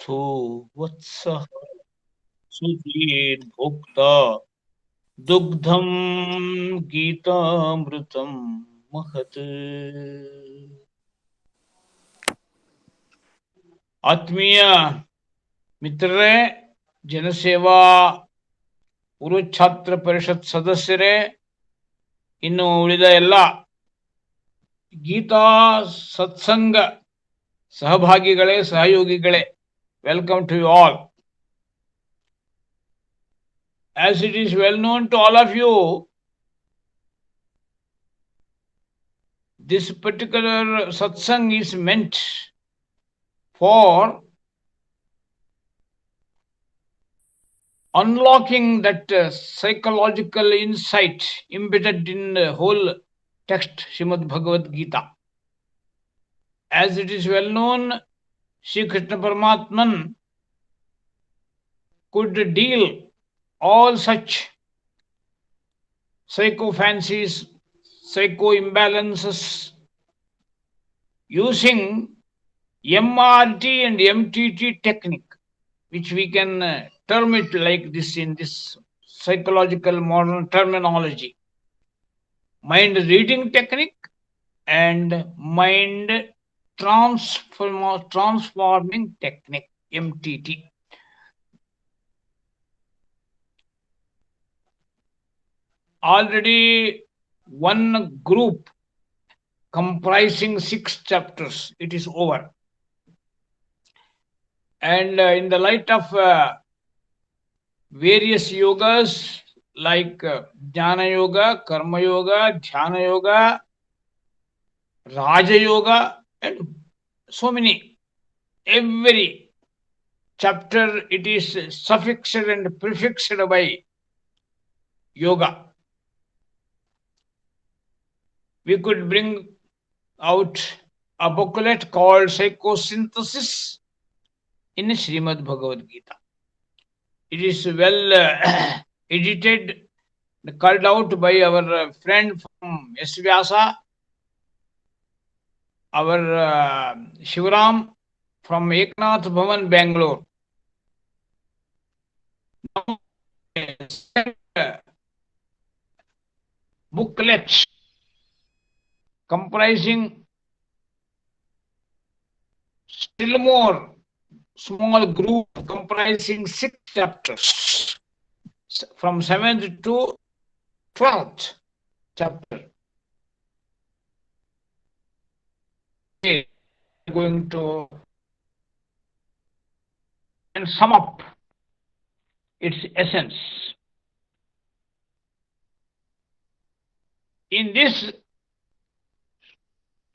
अथो वत्सः सुधीर्भोक्ता दुग्धं गीतामृतं महत्. ಆತ್ಮೀಯ ಮಿತ್ರರೇ, ಜನಸೇವಾ ಪೂರ್ವಛಾತ್ರ ಪರಿಷತ್ ಸದಸ್ಯರೇ, ಇನ್ನು ಉಳಿದ ಎಲ್ಲ ಗೀತಾ ಸತ್ಸಂಗ ಸಹಭಾಗಿಗಳೇ, ಸಹಯೋಗಿಗಳೇ, welcome to you all. As it is well known to all of you, this particular satsang is meant for unlocking that psychological insight embedded in the whole text Srimad Bhagavad Gita. As it is well known, Sri Krishna Paramatman could deal all such psycho fancies, psycho imbalances using MRT and MTT technique, which we can term it like this in this psychological modern terminology: mind reading technique and mind transforming technique, MTT. Already one group comprising 6 chapters, it is over. And in the light of various yogas like Jnana Yoga, Karma Yoga, Dhyana Yoga, Raja Yoga, and so many, every chapter it is suffixed and prefixed by yoga. We could bring out a booklet called Psychosynthesis in Srimad Bhagavad Gita. It is well edited, called out by our friend from S. Vyasa, our Shivaram from Eknath Bhavan, Bangalore. Now, booklet comprising still more small group comprising 6 chapters from 7th to 12th chapter. Going to and sum up its essence. In this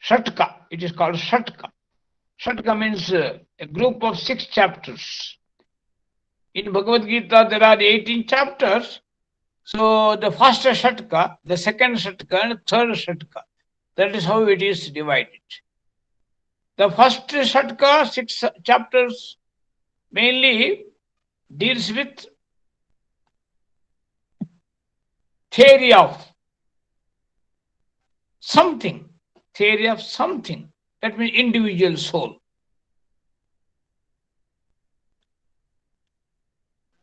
Shatka, it is called Shatka. Shatka means a group of 6 chapters. In Bhagavad Gita, there are 18 chapters. So the first Shatka, the second Shatka, and third Shatka. That is how it is divided. The first Shatka, 6 chapters, mainly deals with theory of something. Theory of something. That means individual soul.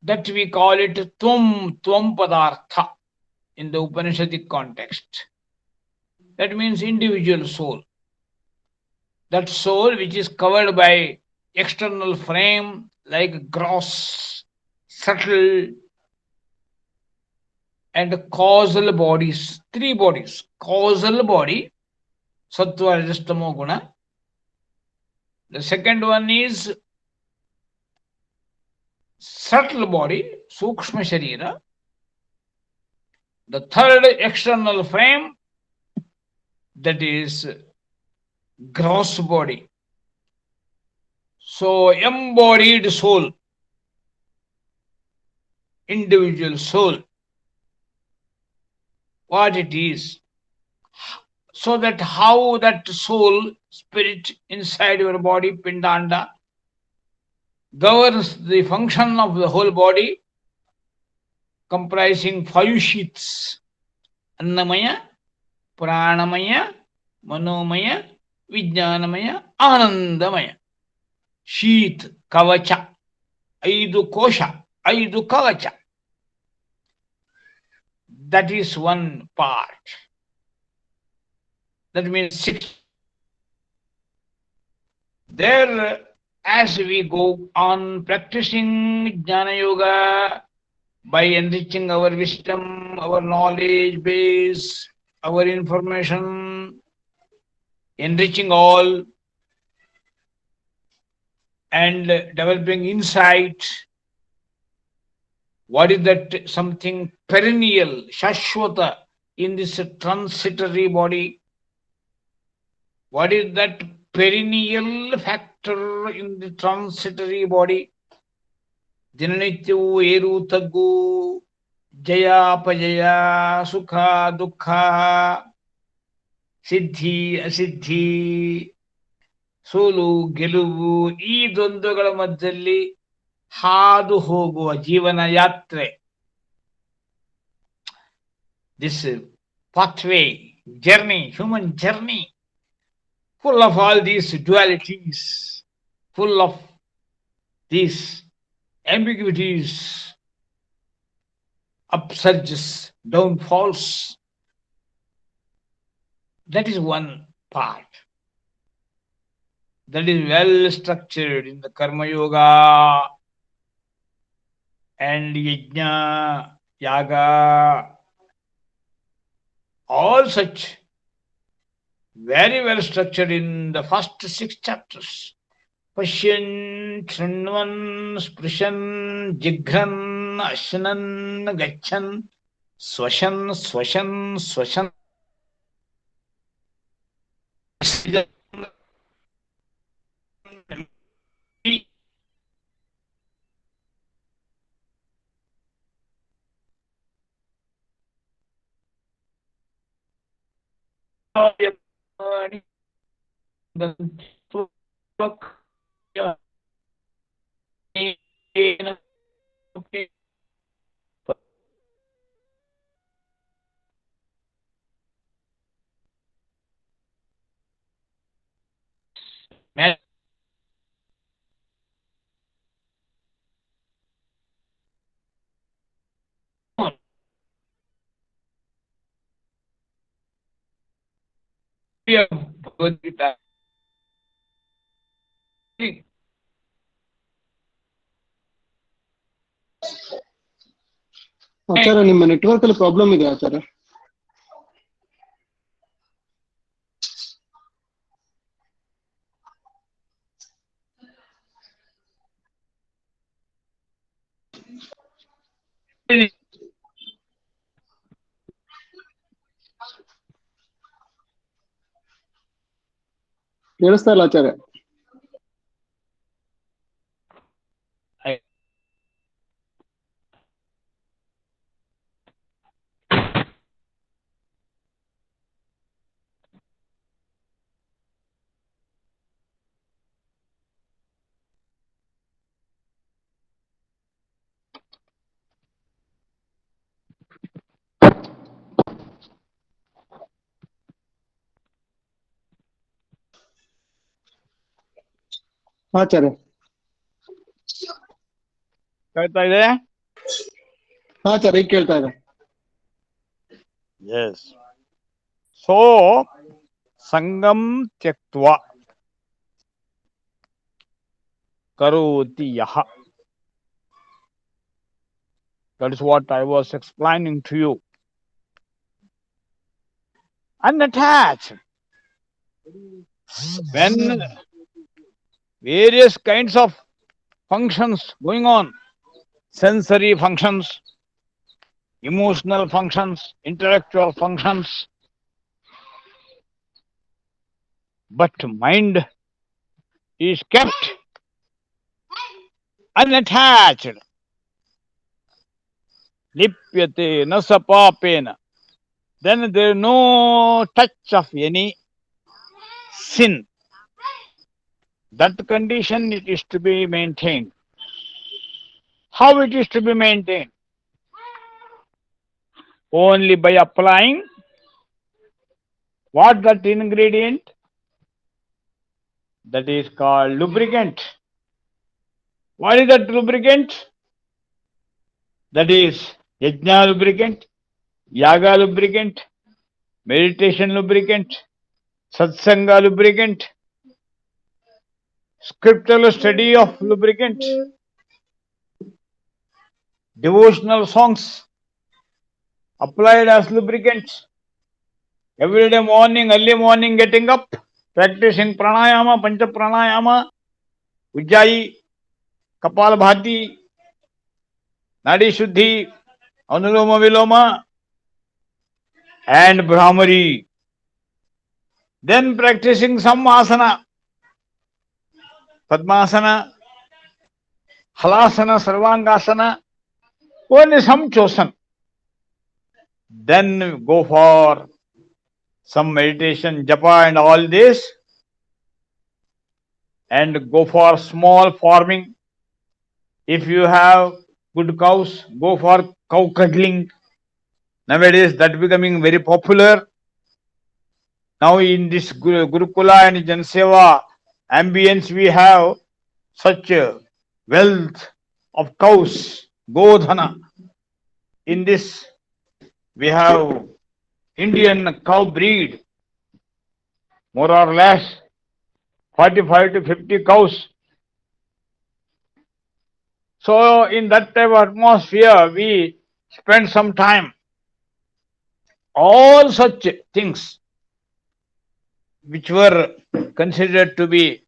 That we call it Tvam Padartha in the Upanishadic context. That means individual soul. That soul which is covered by external frame like gross, subtle, and causal bodies. 3 bodies. Causal body, Sattva, Rajas, Tamo Guna. The second one is subtle body, Sukshma Sharira. The third external frame, that is gross body. So embodied soul, individual soul, what it is. So that how that soul, spirit inside your body, Pindanda, governs the function of the whole body, comprising 5 sheaths: Annamaya, Pranamaya, Manomaya, Vijnanamaya, Anandamaya. Sheath, ಕವಚ. 5 ಕೋಶ, 5 ಕವಚ. That is one part. That means 6. There, as we go on practicing Jnana Yoga, by enriching our wisdom, our knowledge base, our information, enriching all, and developing insight. What is that something perennial, Shashwata, in this transitory body? What is that perennial factor in the transitory body? ದಿನನಿತ್ಯವೂ ಏರು ತಗ್ಗು, ಜಯ ಅಪಜಯ, ಸುಖ ದುಃಖ, ಸಿದ್ಧಿ ಅಸಿದ್ಧಿ, ಸೋಲು ಗೆಲುವು, ಈ ದ್ವಂದ್ವಗಳ ಮಧ್ಯದಲ್ಲಿ ಹಾದು ಹೋಗುವ ಜೀವನ ಯಾತ್ರೆ. This pathway, journey, human journey, full of all these dualities, full of these ambiguities, upsurges, downfalls. That is one part. That is well structured in the Karma Yoga and Yajna, Yaga, all such very well structured in the first 6 chapters. Pashyan, Shrinvan, Sprishan, Jigran, Ashnan, Gachan, Swashan, Swashan, Swashan. Bhagavad Gita. ಆಚಾರ್ಯ, ನಿಮ್ಮ network ಅಲ್ಲಿ problem ಇದೆ ಆಚಾರ್ಯ. ಕೇಳಿಸ್ತಾ ಇಲ್ಲ ಆಚಾರ್ಯ. ಆಚಾರ್ಯ ಕೇಳ್ತಾ ಇದೆ? ಆಚಾರ್ಯ ಈಗ ಕೇಳ್ತಾ ಇದೆ. Yes. So, Sangam Tyaktva Karoti Yaha. That is what I was explaining to you. Unattached. When various kinds of functions going on, sensory functions, emotional functions, intellectual functions, but mind is kept unattached. Lipyate nasapapena. Then there is no touch of any sin. That condition it is to be maintained. How it is to be maintained? Only by applying what that ingredient? That is called lubricant. What is that lubricant? That is yajna lubricant, yaga lubricant, meditation lubricant, satsanga lubricant, scriptural study of lubricant, devotional songs applied as lubricants. Every day morning, early morning, getting up, practicing pranayama, pancha pranayama, ujjayi, kapalabhati, nadi shuddhi, anuloma viloma, and brahmari. Then practicing some asana, padmasana, halasana, sarvangasana, only some chosen. Then go for some meditation, japa and all this, and go for small farming. If you have good cows, go for cow cuddling. Nowadays that becoming very popular. Now in this Gurukula and Janseva ambience we have such a wealth of cows, Godhana. In this we have Indian cow breed, more or less 45 to 50 cows. So in that type of atmosphere we spend some time. All such things which were considered to be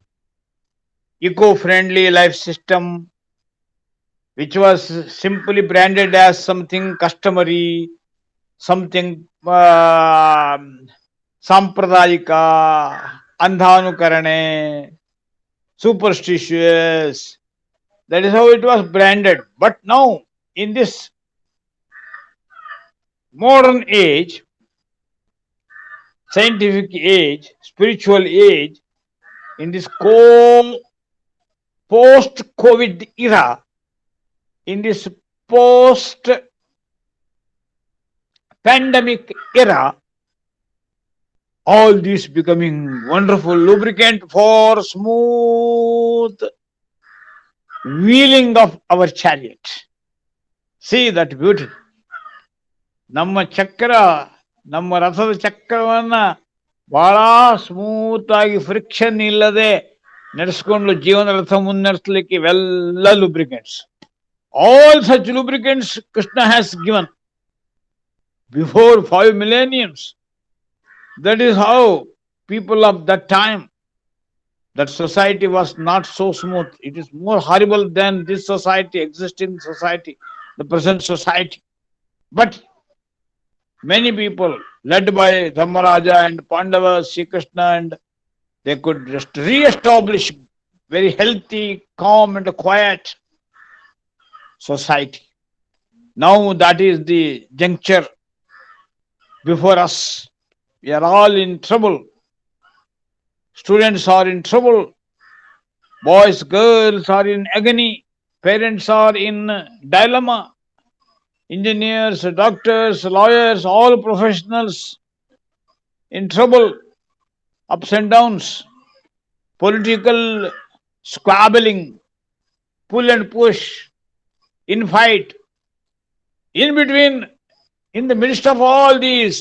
eco-friendly life system, which was simply branded as something customary, something sampradayika, andhanukarane, superstitious. That is how it was branded. But now, in this modern age, scientific age, spiritual age, in this post-COVID era, in this post-pandemic era, all this becoming wonderful lubricant for smooth wheeling of our chariot. See that beauty. ನಮ್ಮ ಚಕ್ರ, ನಮ್ಮ ರಥದ ಚಕ್ರವನ್ನ ಬಹಳ smooth ಆಗಿ friction ಇಲ್ಲದೆ ನಡೆಸ್ಕೊಂಡು ಜೀವನ ರಥ ಮುನ್ನಡೆಸಲಿಕ್ಕೆ ಇವೆಲ್ಲ lubricants. All such lubricants Krishna has given before 5 millenniums. That is how people of that time, that society was not so smooth. It is more horrible than this society, existing society, the present society. But many people, led by Dharmaraja and Pandava, Sri Krishna, and they could just re-establish very healthy, calm and quiet society. Now that is the juncture before us. We are all in trouble. Students are in trouble. Boys, girls are in agony. Parents are in dilemma. Engineers, doctors, lawyers, all professionals in trouble. Ups and downs. Political squabbling. Pull and push. Infight. In between, in the midst of all these,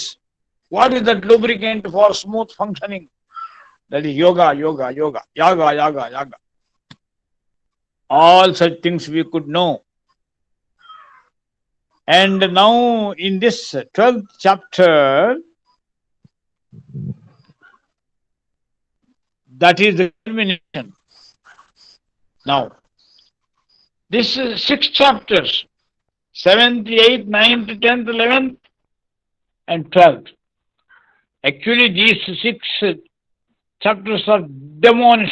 what is that lubricant for smooth functioning? That is yoga, yoga, yoga, yaga, yaga, yaga. All such things we could know. And now in this 12th chapter, that is the culmination. Now, this 6 chapters, 7th, 8th, 9th, 10th, 11th, and 12th. Actually, these 6 chapters are demos.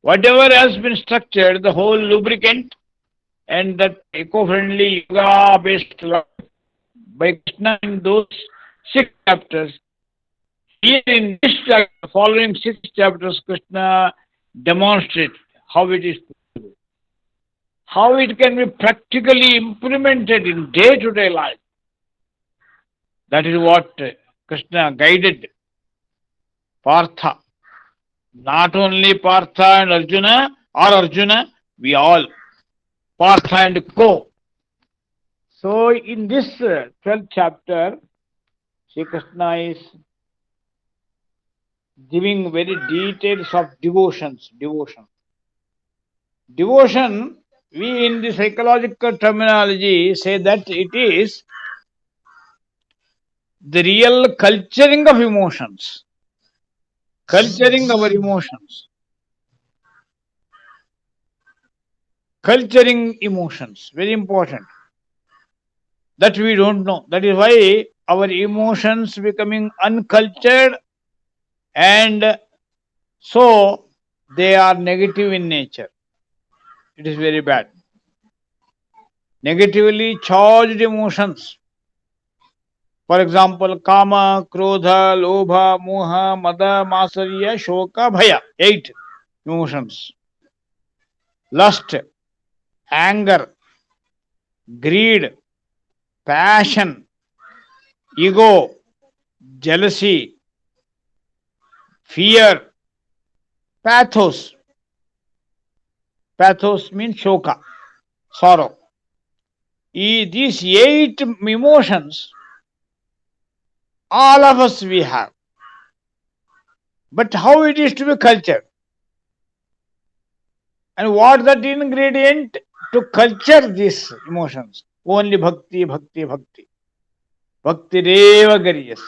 Whatever has been structured, the whole lubricant and that eco-friendly yoga-based life by Krishna in those 6 chapters. Here in this chapter, following 6 chapters, Krishna demonstrates how it is possible, how it can be practically implemented in day-to-day life. That is what Krishna guided Partha Not only Partha and Arjuna or Arjuna, we all, Partha and co. So in this 12th chapter, Sri Krishna is giving very details of devotions. Devotion, we in the psychological terminology say that it is the real culturing of emotions. Culturing our emotions. Culturing emotions. Very important. That we don't know. That is why our emotions becoming uncultured, and so they are negative in nature. It is very bad. Negatively charged emotions. For example, kama, krodha, lobha, moha, mada, masarya, shoka, bhaya. 8 emotions. Lust, anger, greed, passion, ego, jealousy, fear, pathos. Pathos means shoka, sorrow. These 8 emotions, all of us we have. But how it is to be cultured? And what that ingredient to culture these emotions? Only bhakti, bhakti, bhakti. Bhakti reva gariyas.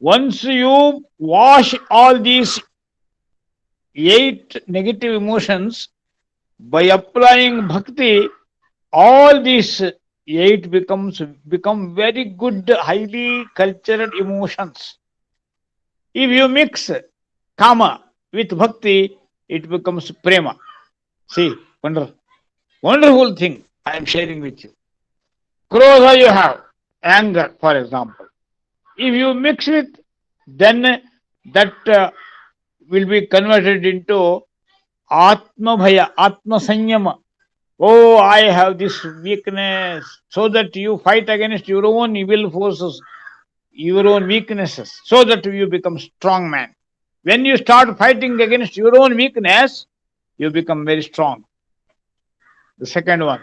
Once you wash all these 8 negative emotions by applying bhakti, all these 8 become very good, highly cultured emotions. If you mix kama with bhakti, it becomes prema. See, wonderful thing I am sharing with you. Krodha you have, anger, for example. If you mix with, then that will be converted into Atma Bhaya, Atma Sanyama. Oh, I have this weakness. So that you fight against your own evil forces, your own weaknesses, so that you become strong man. When you start fighting against your own weakness, you become very strong. The second one,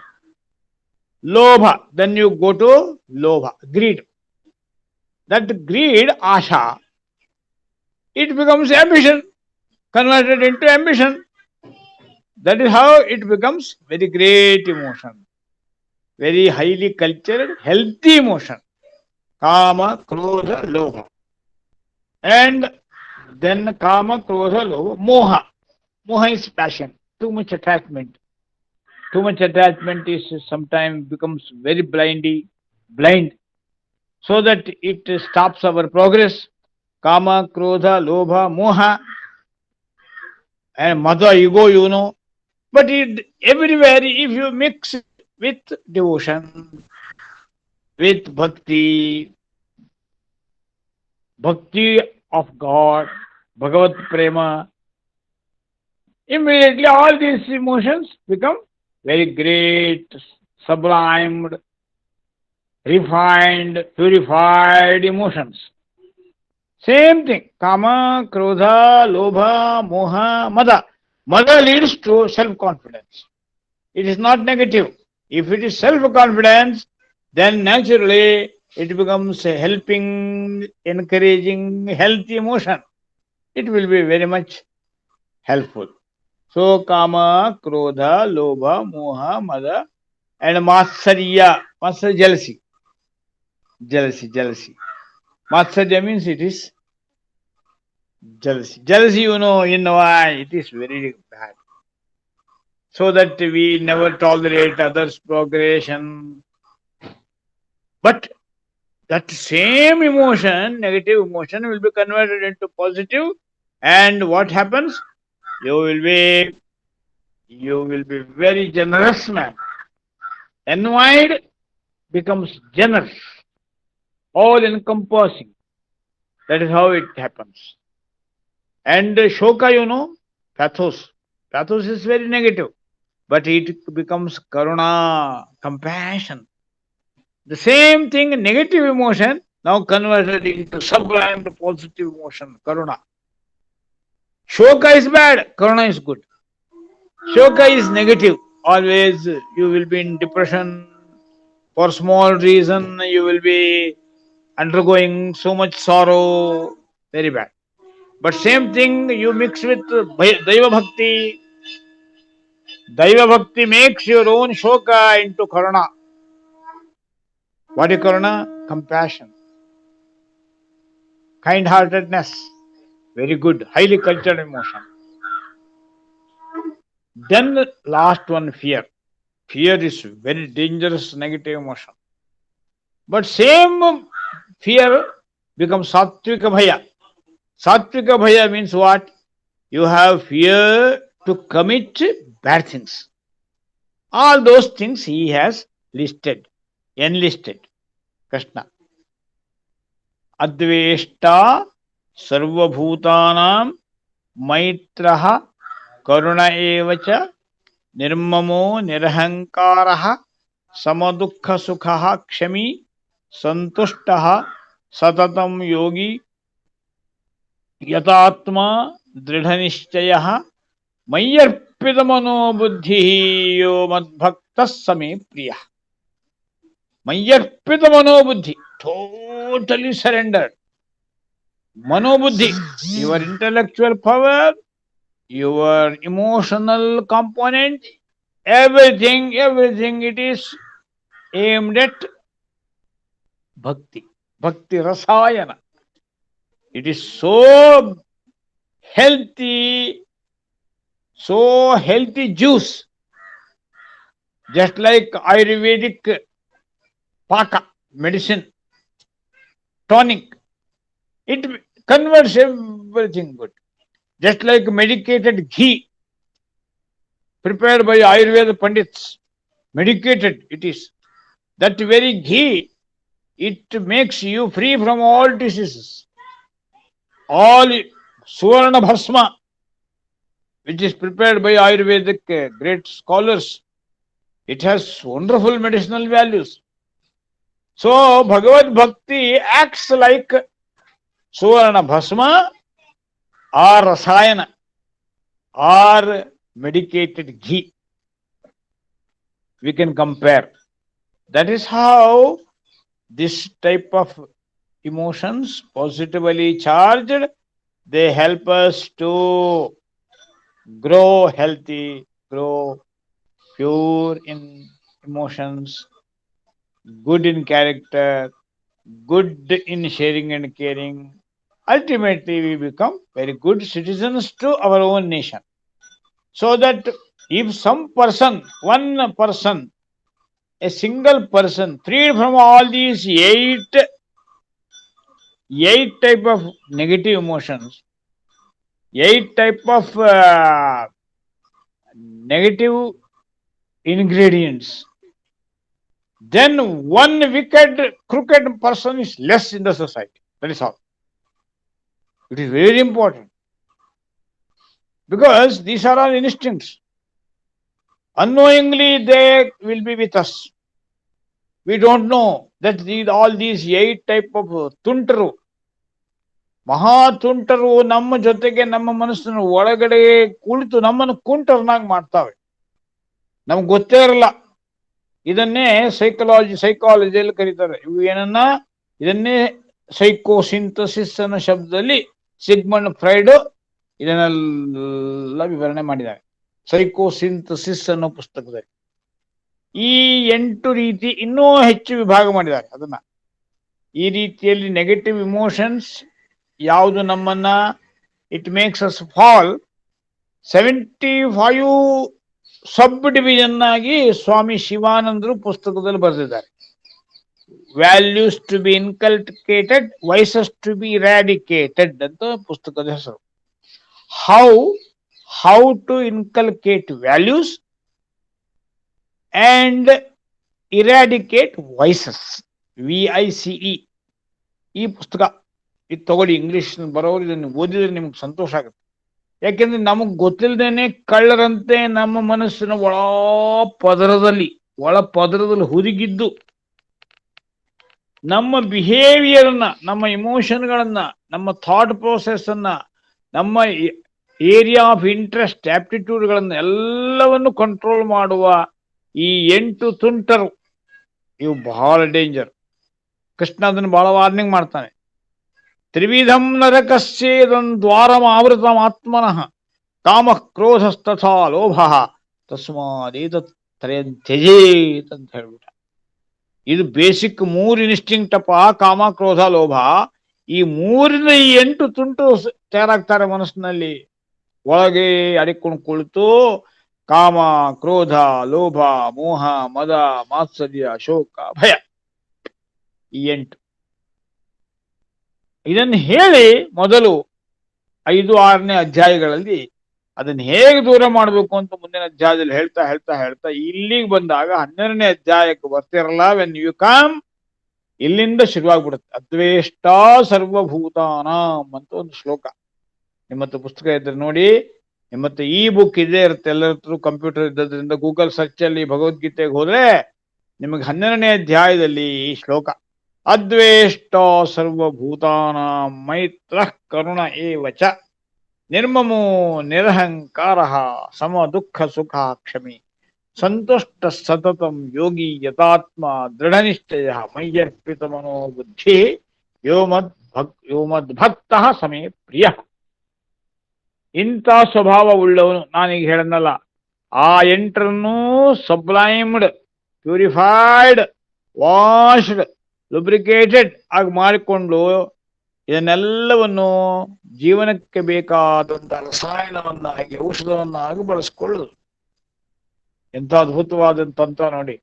Lobha. Then you go to Lobha, greed. That greed, Asha, it becomes ambition, converted into ambition. That is how it becomes very great emotion, very highly cultured, healthy emotion. Kama, Krodha, Lobha. And then Kama, Krodha, Lobha, Moha. Moha is passion, too much attachment. Too much attachment is sometimes becomes very blind, so that it stops our progress. Kama, Krodha, Lobha, Moha, and Mada, ego, But everywhere, if you mix it with devotion, with bhakti of God, Bhagavad Prema, immediately all these emotions become very great, sublimed, refined, purified emotions. Same thing. Kama, Krodha, Lobha, Moha, Mada. Mada leads to self-confidence. It is not negative. If it is self-confidence, then naturally it becomes a helping, encouraging, healthy emotion. It will be very much helpful. So, Kama, Krodha, Lobha, Moha, Mada, and Matsarya. Matsarya, jealousy. Jealousy. Matsarya means it is jealousy. Jealousy, in why it is very bad. So that we never tolerate others' progression. But that same emotion, negative emotion, will be converted into positive, and what happens? You will be very generous man. Envied becomes generous, all encompassing. That is how it happens. And shoka, pathos. Pathos is very negative, but it becomes karuna, compassion. The same thing, negative emotion, now converted into sublime positive emotion, karuna. Shoka is bad, Karuna is good. Shoka is negative. Always you will be in depression. For small reason, you will be undergoing so much sorrow. Very bad. But same thing you mix with Daiva Bhakti. Daiva Bhakti makes your own Shoka into Karuna. What is Karuna? Compassion, kind-heartedness. Very good, highly cultured emotion. Then last one, fear. Fear is very dangerous negative emotion. But same fear becomes Sattvika Bhaya. Sattvika Bhaya means what? You have fear to commit bad things. All those things he has listed, enlisted. Krishna. Adveshta sarvabhutanam maitraha karuna evacha nirmamo nirhankaraha samadukha sukha kshami santushtaha satatam yogi yatatma dridhanishchayah mayyarpitamano buddhi yo madbhaktas same priya. Mayyarpitamano buddhi, totally surrendered. Manobuddhi, your intellectual power, your emotional component, everything it is aimed at bhakti. Bhakti rasayana. It is so healthy juice. Just like Ayurvedic paka, medicine, tonic. It converts everything good. Just like medicated ghee prepared by Ayurveda Pandits. Medicated it is. That very ghee, it makes you free from all diseases. All Suvarna Bhasma, which is prepared by Ayurvedic great scholars, it has wonderful medicinal values. So Bhagavad Bhakti acts like Suvarna Bhasma or Rasayana or medicated ghee. We can compare. That is how this type of emotions, positively charged, they help us to grow healthy, grow pure in emotions, good in character, good in sharing and caring. Ultimately, we become very good citizens to our own nation. So that if some person, one person, a single person, freed from all these eight type of negative emotions, eight type of negative ingredients, then one wicked, crooked person is less in the society. That is all. It is very important. Because these are all instincts. Unknowingly, they will be with us. We don't know that all these eight type of tuntaru, ಮಹಾ ತುಂಟರು ನಮ್ಮ ಜೊತೆಗೆ ನಮ್ಮ ಮನಸ್ಸನ್ನು ಒಳಗಡೆ ಕುಳಿತು ನಮ್ಮನ್ನು ಕುಂಟರನ್ನಾಗಿ ಮಾಡ್ತಾವೆ. ನಮ್ಗೆ ಗೊತ್ತೇ ಇರಲ್ಲ. ಇದನ್ನೇ ಸೈಕಾಲಜಿಯಲ್ಲಿ ಕರೀತಾರೆ. ಇವು ಏನನ್ನ ಇದನ್ನೇ ಸೈಕೋಸಿಂಥಸಿಸ್ ಅನ್ನೋ ಶಬ್ದದಲ್ಲಿ ಸಿಗ್ಮಂಡ್ ಫ್ರೈಡ್ ಇದನ್ನೆಲ್ಲ ವಿವರಣೆ ಮಾಡಿದ್ದಾರೆ ಸೈಕೋಸಿಂಥಸಿಸ್ ಅನ್ನೋ ಪುಸ್ತಕದಲ್ಲಿ. ಈ 8 ರೀತಿ ಇನ್ನೂ ಹೆಚ್ಚು ವಿಭಾಗ ಮಾಡಿದ್ದಾರೆ ಅದನ್ನ. ಈ ರೀತಿಯಲ್ಲಿ ನೆಗೆಟಿವ್ ಇಮೋಷನ್ಸ್ ಯಾವುದು ನಮ್ಮನ್ನ it makes us fall 75 subdivision ಆಗಿ ಸ್ವಾಮಿ ಶಿವಾನಂದರು ಪುಸ್ತಕದಲ್ಲಿ ಬರೆದಿದ್ದಾರೆ. Values to be inculcated, vices to be eradicated ಅಂತ ಪುಸ್ತಕದ ಹೆಸರು. How to inculcate values and eradicate vices, VICE. ಈ ಪುಸ್ತಕ ಇದು ತಗೊಳ್ಳಿ. ಇಂಗ್ಲಿಷ್ ಬರೋರು ಇದನ್ನು ಓದಿದ್ರೆ ನಿಮ್ಗೆ ಸಂತೋಷ ಆಗುತ್ತೆ. ಯಾಕೆಂದ್ರೆ ನಮಗ್ ಗೊತ್ತಿಲ್ಲದೇನೆ ಕಳ್ಳರಂತೆ ನಮ್ಮ ಮನಸ್ಸಿನ ಒಳ ಪದರದಲ್ಲಿ ಹುದುಗಿದ್ದು ನಮ್ಮ ಬಿಹೇವಿಯರ್ ಅನ್ನ, ನಮ್ಮ ಇಮೋಷನ್ಗಳನ್ನ, ನಮ್ಮ ಥಾಟ್ ಪ್ರೋಸೆಸ್ ಅನ್ನ, ನಮ್ಮ ಏರಿಯಾ ಆಫ್ ಇಂಟ್ರೆಸ್ಟ್, ಆಪ್ಟಿಟ್ಯೂಡ್ಗಳನ್ನು ಎಲ್ಲವನ್ನು ಕಂಟ್ರೋಲ್ ಮಾಡುವ ಈ 8 ತುಂಟರು ಇವು ಬಹಳ ಡೇಂಜರ್. ಕೃಷ್ಣ ಅದನ್ನು ಬಹಳ ವಾರ್ನಿಂಗ್ ಮಾಡ್ತಾನೆ. ತ್ರಿವಿಧಂ ನರಕಸ್ಯೇದಂ ದ್ವಾರಮಾವೃತಂ ಆತ್ಮನಃ ಕಾಮ ಕ್ರೋಧಸ್ತಥಾ ಲೋಭ ತಸ್ಮಾದೇತತ್ ತ್ರಯಂ ತ್ಯಜೇತ್ ಅಂತ ಹೇಳ್ಬಿಟ್ಟ. ಇದು ಬೇಸಿಕ್ 3 ಇನ್ಸ್ಟಿಂಕ್ಟ್ ಅಪ್ಪ, ಕಾಮ ಕ್ರೋಧ ಲೋಭ. ಈ 3ರಿಂದ ಈ 8 ತುಂಟು ತಯಾರಾಗ್ತಾರೆ ಮನಸ್ಸಿನಲ್ಲಿ. ಒಳಗೆ ಅಡಿಕೊಂಡು ಕುಳಿತು ಕಾಮ ಕ್ರೋಧ ಲೋಭ ಮೋಹ ಮದ ಮಾತ್ಸರ್ಯ ಶೋಕ ಭಯ, ಈ 8. ಇದನ್ನು ಹೇಳಿ ಮೊದಲು 5-6ನೇ ಅಧ್ಯಾಯಗಳಲ್ಲಿ ಅದನ್ನು ಹೇಗೆ ದೂರ ಮಾಡಬೇಕು ಅಂತ ಮುಂದಿನ ಅಧ್ಯಾಯದಲ್ಲಿ ಹೇಳ್ತಾ ಹೇಳ್ತಾ ಹೇಳ್ತಾ ಇಲ್ಲಿಗೆ ಬಂದಾಗ 12ನೇ ಅಧ್ಯಾಯಕ್ಕೆ ಬರ್ತಿರಲ್ಲ, ವೆನ್ ಯು ಕಮ್, ಇಲ್ಲಿಂದ ಶುರುವಾಗ್ಬಿಡುತ್ತೆ. ಅದ್ವೇಷ್ಟ ಸರ್ವಭೂತಾನಾಂ ಅಂತ ಒಂದು ಶ್ಲೋಕ. ನಿಮ್ಮತ್ತ ಪುಸ್ತಕ ಇದ್ರೆ ನೋಡಿ, ನಿಮ್ಮತ್ತ ಈ ಬುಕ್ ಇದೇ ಇರುತ್ತೆ, ಎಲ್ಲರ ಹತ್ರ ಕಂಪ್ಯೂಟರ್ ಇದ್ದದ್ರಿಂದ ಗೂಗಲ್ ಸರ್ಚ್ ಅಲ್ಲಿ ಭಗವದ್ಗೀತೆಗೆ ಹೋದ್ರೆ ನಿಮಗೆ 12ನೇ ಅಧ್ಯಾಯದಲ್ಲಿ ಈ ಶ್ಲೋಕ, ಅದ್ವೇಷ್ಟ ಸರ್ವಭೂತಾನಾಂ ಮೈತ್ರ ಕರುಣ ಏವಚ ನಿರ್ಮಮೋ ನಿರಹಂಕಾರ ಸಮ ದುಃಖ ಸುಖ ಕ್ಷಮಿ ಸಂತುಷ್ಟ ಸತತಂ ಯೋಗಿ ಯತಾತ್ಮ ದೃಢನಿಶ್ಚಯ ಮಯ್ಯರ್ಪಿತ ಮನೋಬುದ್ಧಿ ಯೋಮದ್ಭಕ್ತ ಸಮೇ ಪ್ರಿಯ. ಇಂಥ ಸ್ವಭಾವ ಉಳ್ಳವನು, ನಾನೀಗ ಹೇಳನಲ್ಲ, ಆ 8ರನ್ನೂ ಸಬ್ಲೈಮ್ಡ್, ಪ್ಯೂರಿಫೈಡ್, ವಾಶ್ಡ್, ಲುಬ್ರಿಕೇಟೆಡ್ ಆಗಿ ಮಾಡಿಕೊಂಡು ಇದನ್ನೆಲ್ಲವನ್ನು ಜೀವನಕ್ಕೆ ಬೇಕಾದಂತ ರಸಾಯನವನ್ನಾಗಿ ಔಷಧವನ್ನಾಗಿ ಬಳಸ್ಕೊಳ್ಳುದು. ಎಂಥ ಅದ್ಭುತವಾದಂತ ತಂತ್ರ ನೋಡಿ.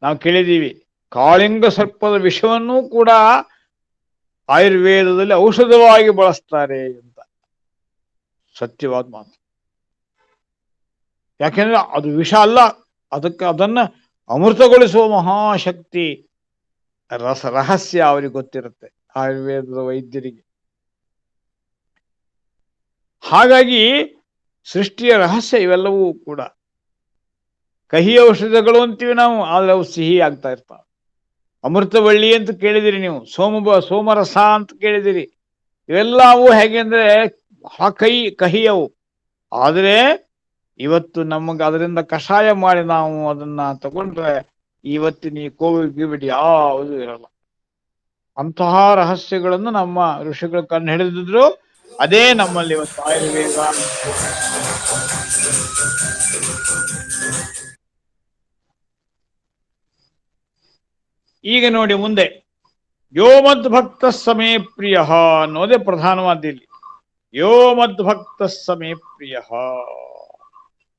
ನಾವು ಕೇಳಿದೀವಿ, ಕಾಳಿಂಗ ಸರ್ಪದ ವಿಷವನ್ನೂ ಕೂಡ ಆಯುರ್ವೇದದಲ್ಲಿ ಔಷಧವಾಗಿ ಬಳಸ್ತಾರೆ ಅಂತ. ಸತ್ಯವಾದ ಮಾತು. ಯಾಕೆಂದ್ರೆ ಅದು ವಿಷ ಅಲ್ಲ, ಅದನ್ನ ಅಮೃತಗೊಳಿಸುವ ಮಹಾಶಕ್ತಿ ರಹಸ್ಯ ಅವರಿಗೆ ಗೊತ್ತಿರುತ್ತೆ, ಆಯುರ್ವೇದದ ವೈದ್ಯರಿಗೆ. ಹಾಗಾಗಿ ಸೃಷ್ಟಿಯ ರಹಸ್ಯ ಇವೆಲ್ಲವೂ ಕೂಡ. ಕಹಿ ಔಷಧಗಳು ಅಂತೀವಿ ನಾವು, ಆದ್ರೆ ಅವು ಸಿಹಿ ಆಗ್ತಾ ಇರ್ತಾವೆ. ಅಮೃತವಳ್ಳಿ ಅಂತ ಕೇಳಿದಿರಿ ನೀವು, ಸೋಮರಸ ಅಂತ ಕೇಳಿದಿರಿ. ಇವೆಲ್ಲವೂ ಹೇಗೆ ಅಂದ್ರೆ ಕಹಿಯವು. ಆದ್ರೆ ಇವತ್ತು ನಮಗೆ ಅದರಿಂದ ಕಷಾಯ ಮಾಡಿ ನಾವು ಅದನ್ನ ತಗೊಂಡ್ರೆ ಇವತ್ತಿನ ಈ ಕೋವಿಡ್ ಗಿವಿಡ್ ಯಾವುದು ಇರಲ್ಲ. ಅಂತಹ ರಹಸ್ಯಗಳನ್ನು ನಮ್ಮ ಋಷಿಗಳು ಕಂಡು ಹಿಡಿದಿದ್ರು. ಅದೇ ನಮ್ಮಲ್ಲಿ ಇವತ್ತು ಆಯುರ್ವೇದ. ಈಗ ನೋಡಿ ಮುಂದೆ, ಯೋ ಮದ್ಭಕ್ತ ಸಮೇ ಪ್ರಿಯ ಅನ್ನೋದೇ ಪ್ರಧಾನವಾದ ಇಲ್ಲಿ. ಯೋ ಮದ್ಭಕ್ತ ಸಮೇ ಪ್ರಿಯ,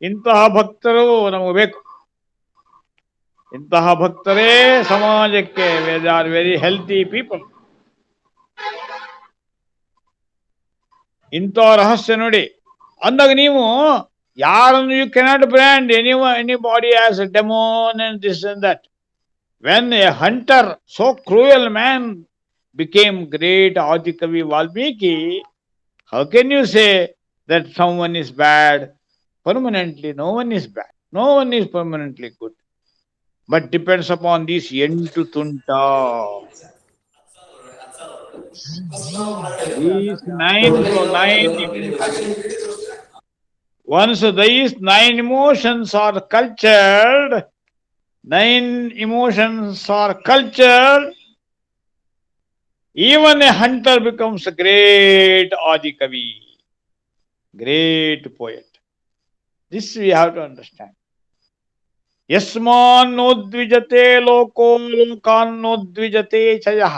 ಇಂತಹ ಭಕ್ತರು ನಮಗೆ ಬೇಕು. ಇಂತಹ ಭಕ್ತರೇ ಸಮಾಜಕ್ಕೆ, they are very healthy people. ಇಂಥ ರಹಸ್ಯ ನೋಡಿ ಅಂದಾಗ ನೀವು ಯಾರನ್ನು you cannot brand anybody as a demon and this and that. When a hunter, so cruel man, became great Adikavi Valmiki, how can you say that someone is bad? Permanently, no one is bad. No one is permanently good. But depends upon these Yentu Tunta. These nine. Once these 9 emotions are cultured, 9 emotions are cultured, even a hunter becomes a great Adikavi, great poet. This we have to understand. Yasman nodvijate loko lokan nodvijate chayah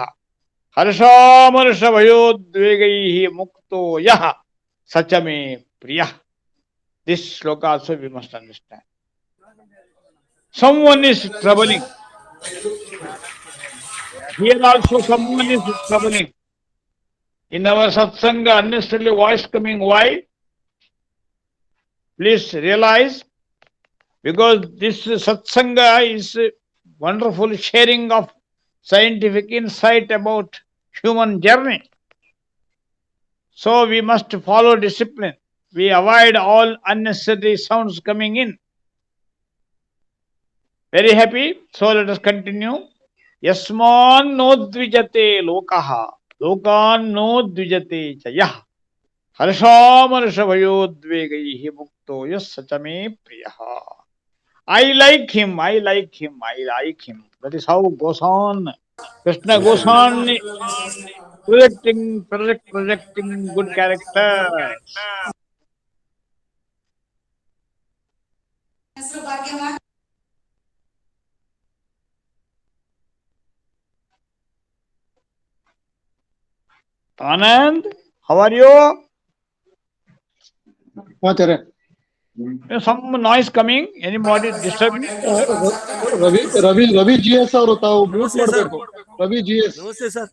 harshamarsha bhayodvegaihi mukto yah sachame priyah. This sloka also we must understand. Someone is troubling. Here also someone is troubling. In our satsanga, unnecessarily voice coming. Why? Please realize, because this satsanga is wonderful sharing of scientific insight about human journey. So we must follow discipline. We avoid all unnecessary sounds coming in. Very happy. So let us continue. Yasman no dvijate lokaha, lokan no dvijate chayah, हर्षामर्षभयोद्वेगैः मुक्तो यः स च मे प्रियः. I like him, I like him, I like him. That is how goes on. Krishna goes on projecting good characters. Anand, how are you? Acharya Some noise coming. Anybody disturbing? Ravi G S ಅವರು ತಾವು mute ನಮಸ್ತೆ sir. ಮಾಡಬೇಕು. Ravi G S. ನಮಸ್ತೆ sir.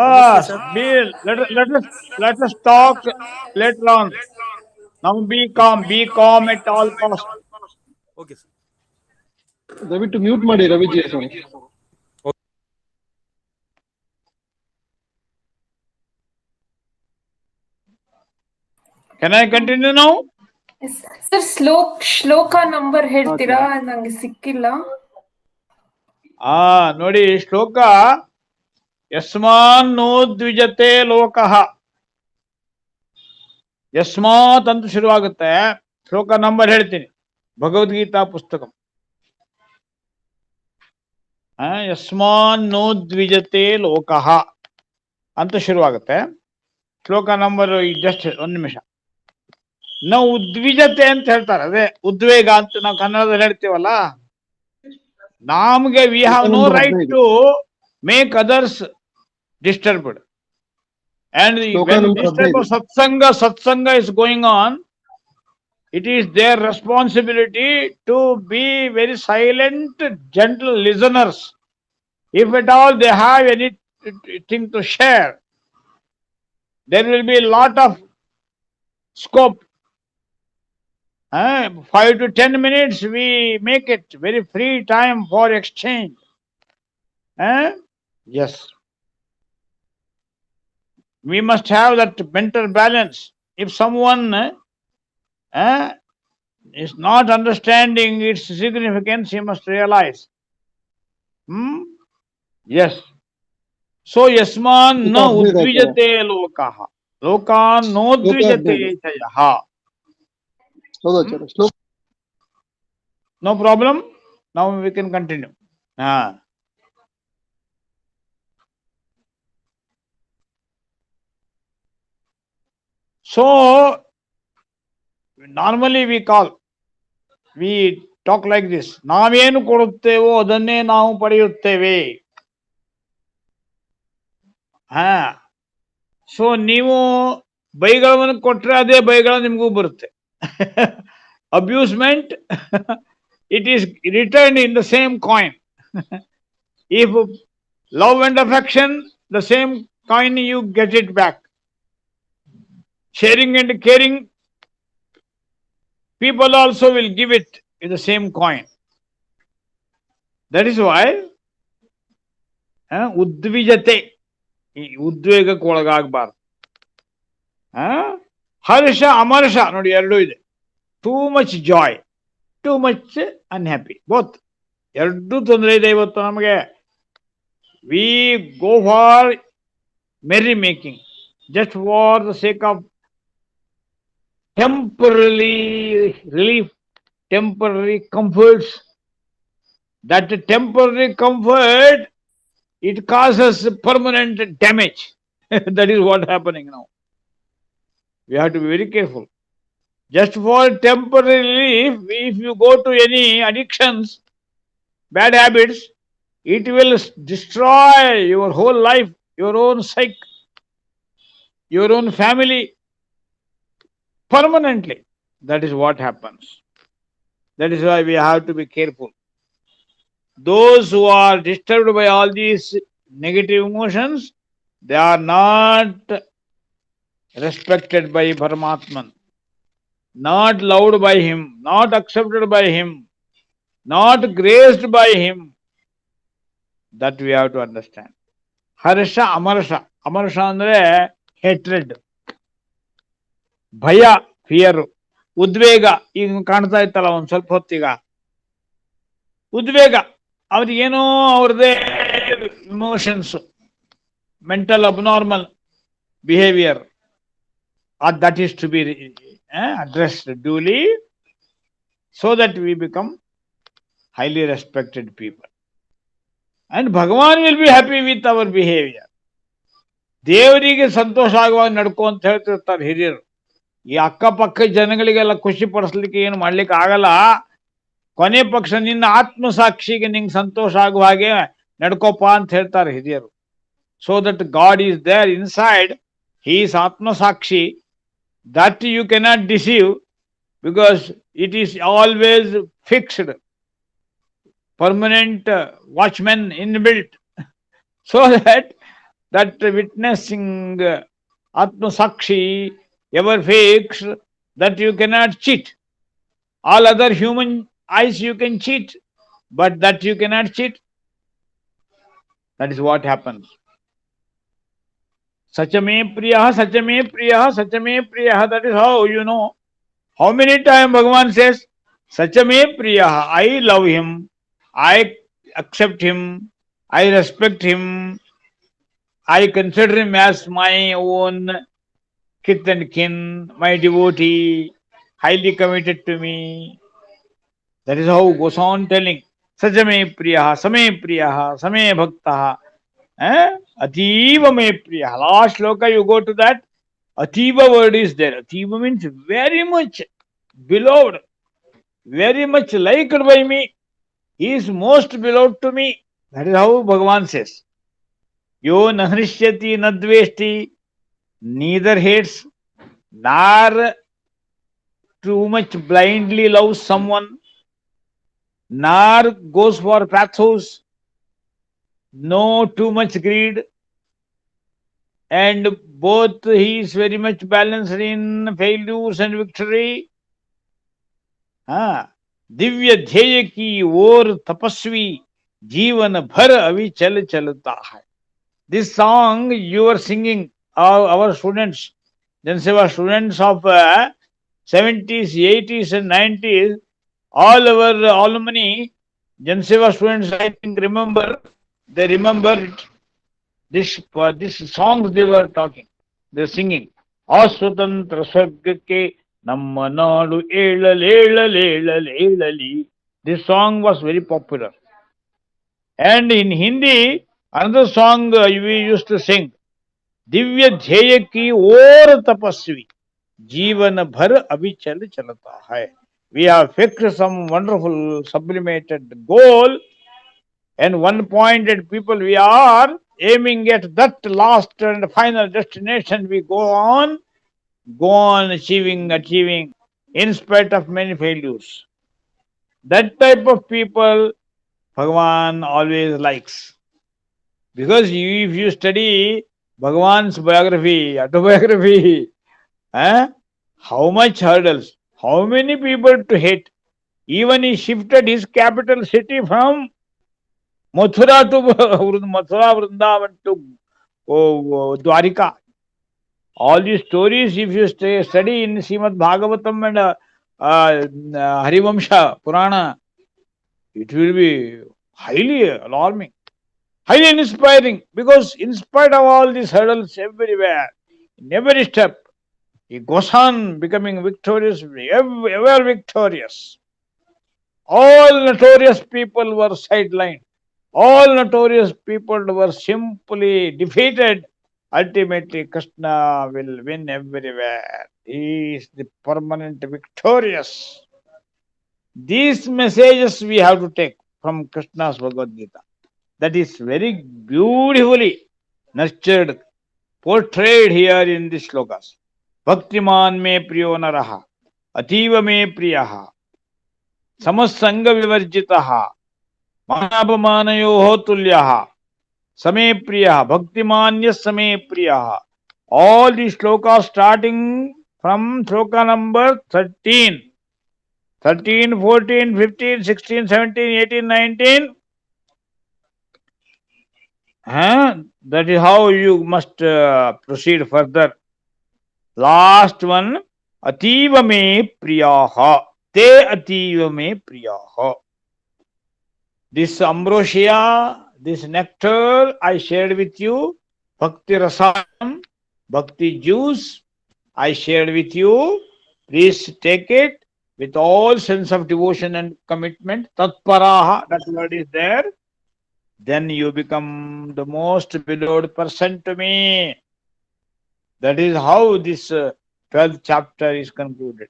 Ah, sir. let us talk later on. Now be calm at all costs. Okay sir. ದಯವಿಟ್ಟು mute ಮಾಡಿ Ravi G S ಅವರು. Can I continue now? Sir ಶ್ಲೋಕ number ಹೇಳ್ತೀರಾ? ನಂಗೆ ಸಿಕ್ಕಿಲ್ಲ. ನೋಡಿ ಶ್ಲೋಕ ಯಸ್ಮಾನ್ ನೋ ದ್ವಿಜತೆ ಲೋಕಃ. ಯಸ್ಮಾತ್ ಅಂತ ಶುರುವಾಗುತ್ತೆ. ಶ್ಲೋಕ ನಂಬರ್ ಹೇಳ್ತೀನಿ. ಭಗವದ್ಗೀತಾ ಪುಸ್ತಕ. ಯಸ್ಮಾನ್ ನೋ ದ್ವಿಜತೆ ಲೋಕಃ ಅಂತ ಶುರುವಾಗುತ್ತೆ. ಶ್ಲೋಕ ನಂಬರ್ ಜಸ್ಟ್ ಒಂದು ನಿಮಿಷ. ನಾವು ಉದ್ವಿಜತೆ ಅಂತ ಹೇಳ್ತಾರೆ, ಅದೇ ಉದ್ವೇಗ ಅಂತ ನಾವು ಕನ್ನಡದಲ್ಲಿ ಹೇಳ್ತೀವಲ್ಲ. ನಮ್ಗೆ we have no right to make others disturbed, and when this type of satsanga is going on, it is their responsibility to be very silent, gentle listeners. If at all they have anything to share, there will be a lot of scope. 5 to 10 minutes we make it very free time for exchange. Yes, we must have that mental balance. If someone is not understanding its significance, he must realize. Yes. So yasman na udvijate lokah, lokan no udvijate chayah. ಹೌದು ಆಚಾರ್ಯ. ಶ್ಲೋಕ No problem. Now we can continue. So normally we talk like this. ನಾವೇನು ಕೊಡುತ್ತೇವೋ ಅದನ್ನೇ ನಾವು ಪಡೆಯುತ್ತೇವೆ. So ನೀವು ಬೈಗಳನ್ನು ಕೊಟ್ರೆ ಅದೇ ಬೈಗಳು ನಿಮಗೂ ಬರುತ್ತೆ. Abusement, it is returned in the same coin. If love and affection, the same coin you get it back. Sharing and caring, people also will give it in the same coin. That is why ಉದ್ವಿಜತೆ, ಈ ಉದ್ವೇಗಕ್ಕೆ ಒಳಗಾಗಬಾರ್ದು. ಹರ್ಷ ಅಮರ್ಷ ನೋಡಿ ಎರಡೂ ಇದೆ. Too much joy, too much unhappy, both. ಎರಡೂ ತೊಂದರೆ ಇದೆ ಇವತ್ತು ನಮಗೆ. We go for merry making just for the sake of temporary relief, temporary comforts. That temporary comfort, it causes permanent damage. That is what happening now. We have to be very careful. Just for temporary relief, if you go to any addictions, bad habits, it will destroy your whole life, your own psyche, your own family, permanently. That is what happens. That is why we have to be careful. Those who are disturbed by all these negative emotions, they are not respected by Paramatman, not loved by him, not accepted by him, not graced by him. That we have to understand. Harsha, Amarsha. Amarsha andre hatred. ಭಯ, fear. ಉದ್ವೇಗ ಈಗ ಕಾಣ್ತಾ ಇತ್ತಲ್ಲ ಒಂದ್ ಸ್ವಲ್ಪ ಹೊತ್ತೀಗ. ಉದ್ವೇಗ ಅವ್ರಿಗೇನೋ ಅವ್ರದೇ emotions, mental abnormal behaviour. that is to be addressed duly, so that we become highly respected people. And Bhagavan will be happy with our behavior. ದೇವರಿಗೆ ಸಂತೋಷ ಆಗುವಾಗ ನಡ್ಕೊ ಅಂತ ಹೇಳ್ತಿರ್ತಾರೆ ಹಿರಿಯರು. ಈ ಅಕ್ಕಪಕ್ಕ ಜನಗಳಿಗೆಲ್ಲ ಖುಷಿ ಪಡಿಸ್ಲಿಕ್ಕೆ ಏನು ಮಾಡ್ಲಿಕ್ಕೆ ಆಗಲ್ಲ. ಕೊನೆ ಪಕ್ಷ ನಿನ್ನ ಆತ್ಮಸಾಕ್ಷಿಗೆ ನಿಂಗೆ ಸಂತೋಷ ಆಗುವ ಹಾಗೆ ನಡ್ಕೋಪ ಅಂತ ಹೇಳ್ತಾರೆ ಹಿರಿಯರು. So that God is there inside, he is ಆತ್ಮಸಾಕ್ಷಿ. That you cannot deceive, because it is always fixed, permanent watchman inbuilt, so that witnessing Atma Sakshi ever fixed, that you cannot cheat. All other human eyes you can cheat, but that you cannot cheat. That is what happens. Sachame Priya, Sachame Priya, Sachame Priya. That is how you know. How many times Bhagavan says, Sachame Priya, I love him, I accept him, I respect him, I consider him as my own kith and kin, my devotee, highly committed to me. That is how he goes on telling. Sajame Priyaha, Same Priyaha, Same Bhaktaha, Ativa me Priyaha. Last sloka you go to that, Ativa word is there. Ativa means very much beloved, very much liked by me. He is most beloved to me. That is how Bhagavan says. Yo nahrishyati nadveshti, neither hates nor too much blindly loves someone, nor goes for pathos, no too much greed, and both he is very much balanced in failures and victory. Divya ध्येय की ओर तपस्वी जीवन भर अविचल चलता है. This song you are singing, our students, Janseva students of 70s, 80s and 90s, all our alumni, Janseva students, I think they remember this songs they were talking, they were singing. Aswatantra Swargake Namma Nadu Elalali. This song was very popular. And in Hindi, another song we used to sing, Divya Dhyaya ki or tapasvi, Jeevan bhar avichal chalata hai. We have fixed some wonderful sublimated goal, and one-pointed people we are aiming at that last and final destination. We go on achieving, in spite of many failures. That type of people Bhagavan always likes. Because if you study Bhagavan's biography, autobiography, how much hurdles, how many people to hate. Even he shifted his capital city from Mathura to Vrindavan to Dwarika. All these stories, if you study in Srimad Bhagavatam and Harivamsha Purana, it will be highly alarming, highly inspiring, because in spite of all these hurdles everywhere, in every step, he goes on becoming victorious, ever victorious. All notorious people were sidelined. All notorious people were simply defeated. Ultimately, Krishna will win everywhere. He is the permanent victorious. These messages we have to take from Krishna's Bhagavad Gita. That is very beautifully nurtured, portrayed here in these slokas. Bhaktiman me priyo naraha, ativa me priyaha, samasanga vivarjitaha, manapamanayoho tulyaha, Same Priya, Bhaktimanya Same Priya. All these slokas starting from sloka number 13, 14, 15, 16, 17, 18, 19. That is how you must proceed further. Last one, Ativa me Priyaha. Te Ativa me Priyaha. This ambrosia, this nectar I shared with you, Bhakti Rasam, Bhakti juice, I shared with you. Please take it with all sense of devotion and commitment. Tatparaha, that word is there. Then you become the most beloved person to me. That is how this 12th chapter is concluded.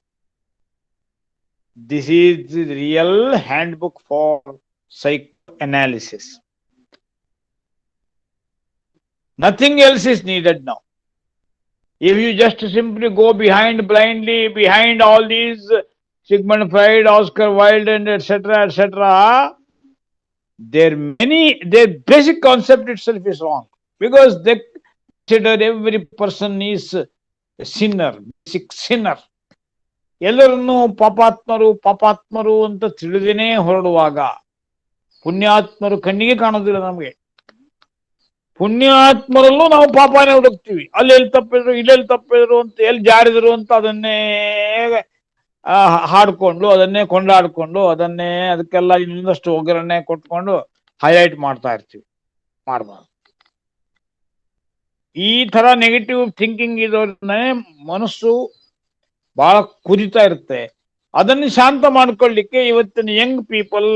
This is the real handbook for psychoanalysis. Nothing else is needed now. If you just simply go blindly behind all these Sigmund Freud, Oscar Wilde, and etc., their basic concept itself is wrong, because they consider every person is a sinner, basic sinner. ಎಲ್ಲರನ್ನೂ ಪಾಪಾತ್ಮರು ಅಂತ ತಿಳಿದೇನೆ ಹೊರಡುವಾಗ ಪುಣ್ಯಾತ್ಮರು ಕಣ್ಣಿಗೆ ಕಾಣೋದಿಲ್ಲ ನಮಗೆ. ಪುಣ್ಯಾತ್ಮರಲ್ಲೂ ನಾವು ಪಾಪನೇ ಹುಡುಕ್ತೀವಿ. ಅಲ್ಲೆಲ್ಲಿ ತಪ್ಪಿದ್ರು, ಇಲ್ಲೆಲ್ಲಿ ತಪ್ಪಿದ್ರು ಅಂತ, ಎಲ್ಲಿ ಜಾರಿದ್ರು ಅಂತ ಅದನ್ನೇ ಹಾಡ್ಕೊಂಡು, ಅದನ್ನೇ ಕೊಂಡಾಡ್ಕೊಂಡು, ಅದಕ್ಕೆಲ್ಲ ಇನ್ನೊಂದಷ್ಟು ಒಗ್ಗರಣೆ ಕೊಟ್ಕೊಂಡು ಹೈಲೈಟ್ ಮಾಡ್ತಾ ಇರ್ತೀವಿ. ಮಾಡಬಾರ್ದು. ಈ ತರ ನೆಗೆಟಿವ್ ಥಿಂಕಿಂಗ್ ಇರೋದನ್ನೇ ಮನಸ್ಸು ಬಹಳ ಕುದಿತಾ ಇರುತ್ತೆ. ಅದನ್ನು ಶಾಂತ ಮಾಡ್ಕೊಳ್ಳಿಕ್ಕೆ ಇವತ್ತಿನ ಯಂಗ್ ಪೀಪಲ್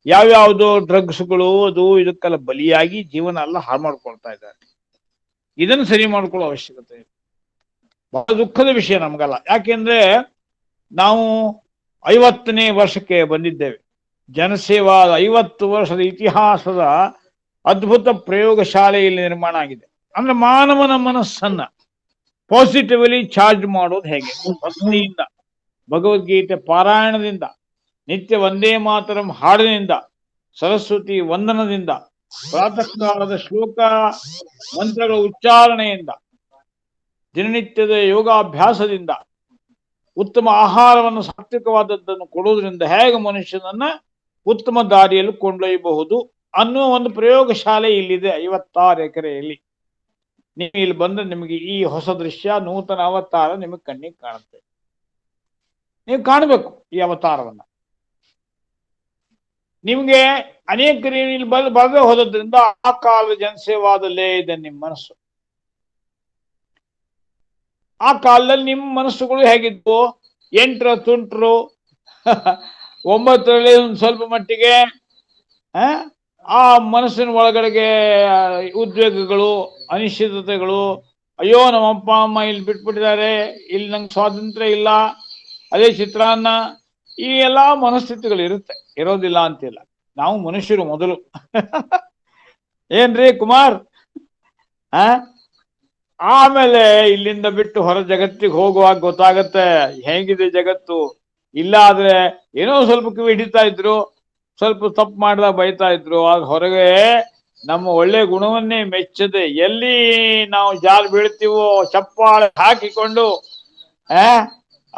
ಯಾವ್ಯಾವುದೋ ಡ್ರಗ್ಸ್ಗಳು ಅದು ಇದಕ್ಕೆಲ್ಲ ಬಲಿಯಾಗಿ ಜೀವನ ಎಲ್ಲ ಹಾಳು ಮಾಡ್ಕೊಳ್ತಾ ಇದ್ದಾರೆ. ಇದನ್ನು ಸರಿ ಮಾಡ್ಕೊಳ್ಳೋ ಅವಶ್ಯಕತೆ ಇದೆ. ಬಹಳ ದುಃಖದ ವಿಷಯ ನಮಗಲ್ಲ. ಯಾಕೆಂದ್ರೆ ನಾವು 50ನೇ ವರ್ಷಕ್ಕೆ ಬಂದಿದ್ದೇವೆ. ಜನಸೇವಾದ 50 ವರ್ಷದ ಇತಿಹಾಸದ ಅದ್ಭುತ ಪ್ರಯೋಗಶಾಲೆ ಇಲ್ಲಿ ನಿರ್ಮಾಣ ಆಗಿದೆ. ಅಂದ್ರೆ ಮಾನವನ ಮನಸ್ಸನ್ನ ಪಾಸಿಟಿವ್ಲಿ ಚಾರ್ಜ್ ಮಾಡೋದು ಹೇಗೆ? ಭಕ್ತಿಯಿಂದ, ಭಗವದ್ಗೀತೆ ಪಾರಾಯಣದಿಂದ, ನಿತ್ಯ ವಂದೇ ಮಾತರಂ ಹಾಡಿನಿಂದ, ಸರಸ್ವತಿ ವಂದನದಿಂದ, ಪ್ರಾತಃ ಕಾಲದ ಶ್ಲೋಕ ಮಂತ್ರಗಳ ಉಚ್ಚಾರಣೆಯಿಂದ, ದಿನನಿತ್ಯದ ಯೋಗಾಭ್ಯಾಸದಿಂದ, ಉತ್ತಮ ಆಹಾರವನ್ನು ಸಾತ್ವಿಕವಾದದ್ದನ್ನು ಕೊಡೋದ್ರಿಂದ ಹೇಗೆ ಮನುಷ್ಯನನ್ನ ಉತ್ತಮ ದಾರಿಯಲ್ಲಿ ಕೊಂಡೊಯ್ಯಬಹುದು ಅನ್ನುವ ಒಂದು ಪ್ರಯೋಗಶಾಲೆ ಇಲ್ಲಿದೆ 56 ಎಕರೆಯಲ್ಲಿ. ನೀವು ಇಲ್ಲಿ ಬಂದ್ರೆ ನಿಮಗೆ ಈ ಹೊಸ ದೃಶ್ಯ, ನೂತನ ಅವತಾರ ನಿಮಗೆ ಕಣ್ಣಿಗೆ ಕಾಣುತ್ತೆ. ನೀವು ಕಾಣಬೇಕು ಈ ಅವತಾರವನ್ನ. ನಿಮ್ಗೆ ಅನೇಕ ರೀತಿಯಲ್ಲಿ ಬರದೇ ಹೋದ್ರಿಂದ ಆ ಕಾಲದ ಜನಸೇವಾದಲ್ಲೇ ಇದೆ ನಿಮ್ಮ ಮನಸ್ಸು. ಆ ಕಾಲದಲ್ಲಿ ನಿಮ್ಮ ಮನಸ್ಸುಗಳು ಹೇಗಿದ್ವು? 8ರ ತುಂಟ್ರು, 9ರಲ್ಲಿ ಒಂದು ಸ್ವಲ್ಪ ಮಟ್ಟಿಗೆ ಆ ಮನಸ್ಸಿನ ಒಳಗಡೆಗೆ ಉದ್ವೇಗಗಳು, ಅನಿಶ್ಚಿತತೆಗಳು, ಅಯ್ಯೋ ನಮ್ಮ ಅಪ್ಪ ಅಮ್ಮ ಇಲ್ಲಿ ಬಿಟ್ಬಿಟ್ಟಿದ್ದಾರೆ, ಇಲ್ಲಿ ನಂಗೆ ಸ್ವಾತಂತ್ರ್ಯ ಇಲ್ಲ, ಅದೇ ಚಿತ್ರಾನ್ನ, ಈ ಎಲ್ಲಾ ಮನಸ್ಥಿತಿಗಳು ಇರುತ್ತೆ, ಇರೋದಿಲ್ಲ ಅಂತಿಲ್ಲ. ನಾವು ಮನುಷ್ಯರು ಮೊದಲು. ಏನ್ರಿ ಕುಮಾರ್? ಆಮೇಲೆ ಇಲ್ಲಿಂದ ಬಿಟ್ಟು ಹೊರ ಜಗತ್ತಿಗೆ ಹೋಗುವಾಗ ಗೊತ್ತಾಗತ್ತೆ ಹೇಗಿದೆ ಜಗತ್ತು. ಇಲ್ಲ ಆದ್ರೆ ಏನೋ ಸ್ವಲ್ಪ ಕಿವಿ ಹಿಡಿತಾ ಇದ್ರು, ಸ್ವಲ್ಪ ತಪ್ಪು ಮಾಡ್ದಾಗ ಬೈತಾ ಇದ್ರು. ಆಗ ಹೊರಗೆ ನಮ್ಮ ಒಳ್ಳೆ ಗುಣವನ್ನೇ ಮೆಚ್ಚದೆ ಎಲ್ಲಿ ನಾವು ಜಾಲ್ ಬೀಳ್ತೀವೋ ಚಪ್ಪಾಳೆ ಹಾಕಿಕೊಂಡು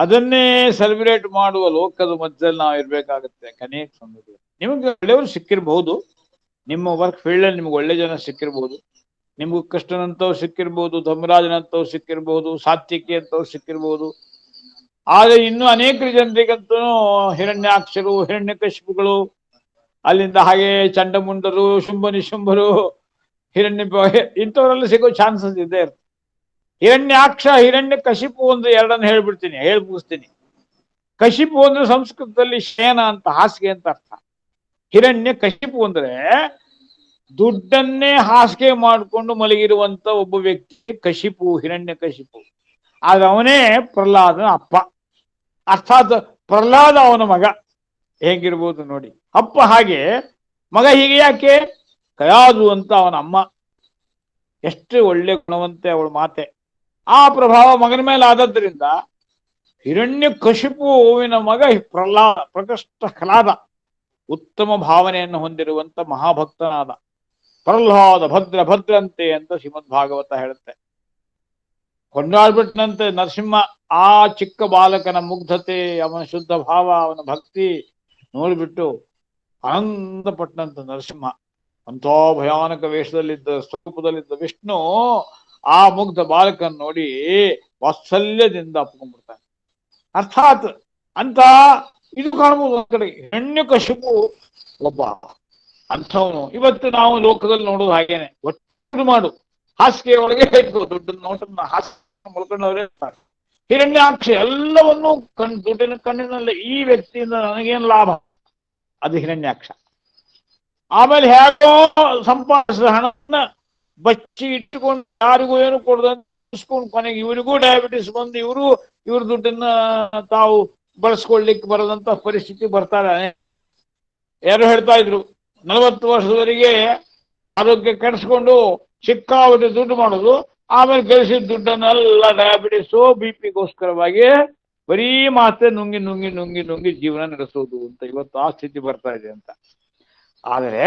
ಅದನ್ನೇ ಸೆಲೆಬ್ರೇಟ್ ಮಾಡುವ ಲೋಕದ ಮಧ್ಯದಲ್ಲಿ ನಾವು ಇರ್ಬೇಕಾಗತ್ತೆ. ಅನೇಕ ಸಂದರ್ಭ ನಿಮಗೆ ಒಳ್ಳೆಯವರು ಸಿಕ್ಕಿರ್ಬಹುದು, ನಿಮ್ಮ ವರ್ಕ್ ಫೀಲ್ಡ್ ಅಲ್ಲಿ ನಿಮ್ಗೆ ಒಳ್ಳೆ ಜನ ಸಿಕ್ಕಿರ್ಬಹುದು, ನಿಮ್ಗೂ ಕೃಷ್ಣನಂತವ್ರು ಸಿಕ್ಕಿರ್ಬೋದು, ಧರ್ಮರಾಜನಂತವ್ರು ಸಿಕ್ಕಿರ್ಬೋದು, ಸಾತ್ವಿಕಿ ಅಂತವ್ರು ಸಿಕ್ಕಿರ್ಬೋದು. ಆದ್ರೆ ಇನ್ನು ಅನೇಕ ಜನರಿಗಂತೂ ಹಿರಣ್ಯಾಕ್ಷರು, ಹಿರಣ್ಯಕಶಿಪುಗಳು, ಅಲ್ಲಿಂದ ಹಾಗೆ ಚಂಡಮುಂಡರು, ಶುಂಭ ನಿಶುಂಭರು, ಇಂಥವರೆಲ್ಲ ಸಿಗೋ ಚಾನ್ಸಸ್ ಇದೆ. ಹಿರಣ್ಯಾಕ್ಷ, ಹಿರಣ್ಯಕಶಿಪು ಒಂದು ಎರಡನ್ನು ಹೇಳ್ಬಿಡ್ತೀನಿ, ಮುಗಿಸ್ತೀನಿ. ಕಶಿಪು ಅಂದ್ರೆ ಸಂಸ್ಕೃತದಲ್ಲಿ ಶೇನ ಅಂತ, ಹಾಸಿಗೆ ಅಂತ ಅರ್ಥ. ಹಿರಣ್ಯಕಶಿಪು ಅಂದ್ರೆ ದುಡ್ಡನ್ನೇ ಹಾಸಿಗೆ ಮಾಡಿಕೊಂಡು ಮಲಗಿರುವಂತ ಒಬ್ಬ ವ್ಯಕ್ತಿ ಕಶಿಪು, ಹಿರಣ್ಯಕಶಿಪು. ಆದ್ರೆ ಅವನೇ ಪ್ರಹ್ಲಾದನ ಅಪ್ಪ. ಅರ್ಥಾತ್ ಪ್ರಹ್ಲಾದ ಅವನ ಮಗ. ಹೇಗಿರ್ಬೋದು ನೋಡಿ. ಅಪ್ಪ ಹಾಗೆ, ಮಗ ಹೀಗೆ ಯಾಕೆ? ಕಯಾದು ಅಂತ ಅವನ ಅಮ್ಮ. ಎಷ್ಟು ಒಳ್ಳೆ ಗುಣವಂತೆ ಅವಳ ಮಾತೆ. ಆ ಪ್ರಭಾವ ಮಗನ ಮೇಲೆ ಆದದ್ರಿಂದ ಹಿರಣ್ಯಕಶಿಪುವಿನ ಮಗ ಪ್ರಹ್ಲಾದ, ಪ್ರಕೃಷ್ಟ ಹ್ಲಾದ, ಉತ್ತಮ ಭಾವನೆಯನ್ನು ಹೊಂದಿರುವಂತ ಮಹಾಭಕ್ತನಾದ ಪ್ರಹ್ಲಾದ ಭದ್ರಂತೆ ಅಂತ ಶ್ರೀಮದ್ ಭಾಗವತ ಹೇಳುತ್ತೆ. ಕೊಂಡಾಡ್ಬಿಟ್ನಂತೆ ನರಸಿಂಹ. ಆ ಚಿಕ್ಕ ಬಾಲಕನ ಮುಗ್ಧತೆ, ಅವನ ಶುದ್ಧ ಭಾವ, ಅವನ ಭಕ್ತಿ ನೋಡ್ಬಿಟ್ಟು ಆನಂದ ಪಟ್ಟನಂತ ನರಸಿಂಹ. ಅಂತ ಭಯಾನಕ ವೇಷದಲ್ಲಿದ್ದ, ಸ್ವರೂಪದಲ್ಲಿದ್ದ ವಿಷ್ಣು ಆ ಮುಗ್ಧ ಬಾಲಕನ್ ನೋಡಿ ವಾತ್ಸಲ್ಯದಿಂದ ಅಪ್ಕೊಂಡ್ಬಿಡ್ತಾನೆ. ಅರ್ಥಾತ್ ಅಂತ ಇದು ಕಾಣಬಹುದು ಒಂದ್ ಕಡೆ. ಹಿರಣ್ಯಕಶಿಪು ಒಬ್ಬ ಅಂಥವನು. ಇವತ್ತು ನಾವು ಲೋಕದಲ್ಲಿ ನೋಡೋದು ಹಾಗೇನೆ. ಒಟ್ಟು ಮಾಡು, ಹಾಸಿಗೆ ಒಳಗೆ ಇಟ್ಕೋ, ದೊಡ್ಡ ನೋಟನ್ನ ಹಾಸಿಗೆ ಮುಳ್ಕೊಂಡವ್ರೆ ಇರ್ತಾರೆ. ಹಿರಣ್ಯಾಕ್ಷ ಎಲ್ಲವನ್ನು ದುಡ್ಡಿನ ಕಣ್ಣಿನಲ್ಲಿ ಈ ವ್ಯಕ್ತಿಯಿಂದ ನನಗೇನು ಲಾಭ, ಅದು ಹಿರಣ್ಯಾಕ್ಷ. ಆಮೇಲೆ ಹೇಗೋ ಸಂಪಾದಿಸಿದ ಹಣವನ್ನ ಬಚ್ಚಿ ಇಟ್ಟುಕೊಂಡು ಯಾರಿಗೂ ಏನು ಕೊಡದಂತೆ ಕೊನೆಗೆ ಇವರಿಗೂ ಡಯಾಬಿಟಿಸ್ ಬಂದು ಇವ್ರ ದುಡ್ಡನ್ನ ತಾವು ಬಳಸ್ಕೊಳ್ಲಿಕ್ಕೆ ಬರದಂತ ಪರಿಸ್ಥಿತಿ ಬರ್ತಾರೆ. ಯಾರು ಹೇಳ್ತಾ ಇದ್ರು 40 ವರ್ಷದವರೆಗೆ ಆರೋಗ್ಯ ಕೆಡಿಸ್ಕೊಂಡು ಸಿಕ್ಕಾಪಟ್ಟೆ ದುಡ್ಡು ಮಾಡೋದು, ಆಮೇಲೆ ಗಳಿಸಿದ ದುಡ್ಡನ್ನೆಲ್ಲ ಡಯಾಬಿಟಿಸು BP-ಗೋಸ್ಕರವಾಗಿ ಬರೀ ಮಾತೆ ನುಂಗಿ ನುಂಗಿ ನುಂಗಿ ನುಂಗಿ ಜೀವನ ನಡೆಸೋದು ಅಂತ ಇವತ್ತು ಆ ಸ್ಥಿತಿ ಬರ್ತಾ ಇದೆ ಅಂತ. ಆದರೆ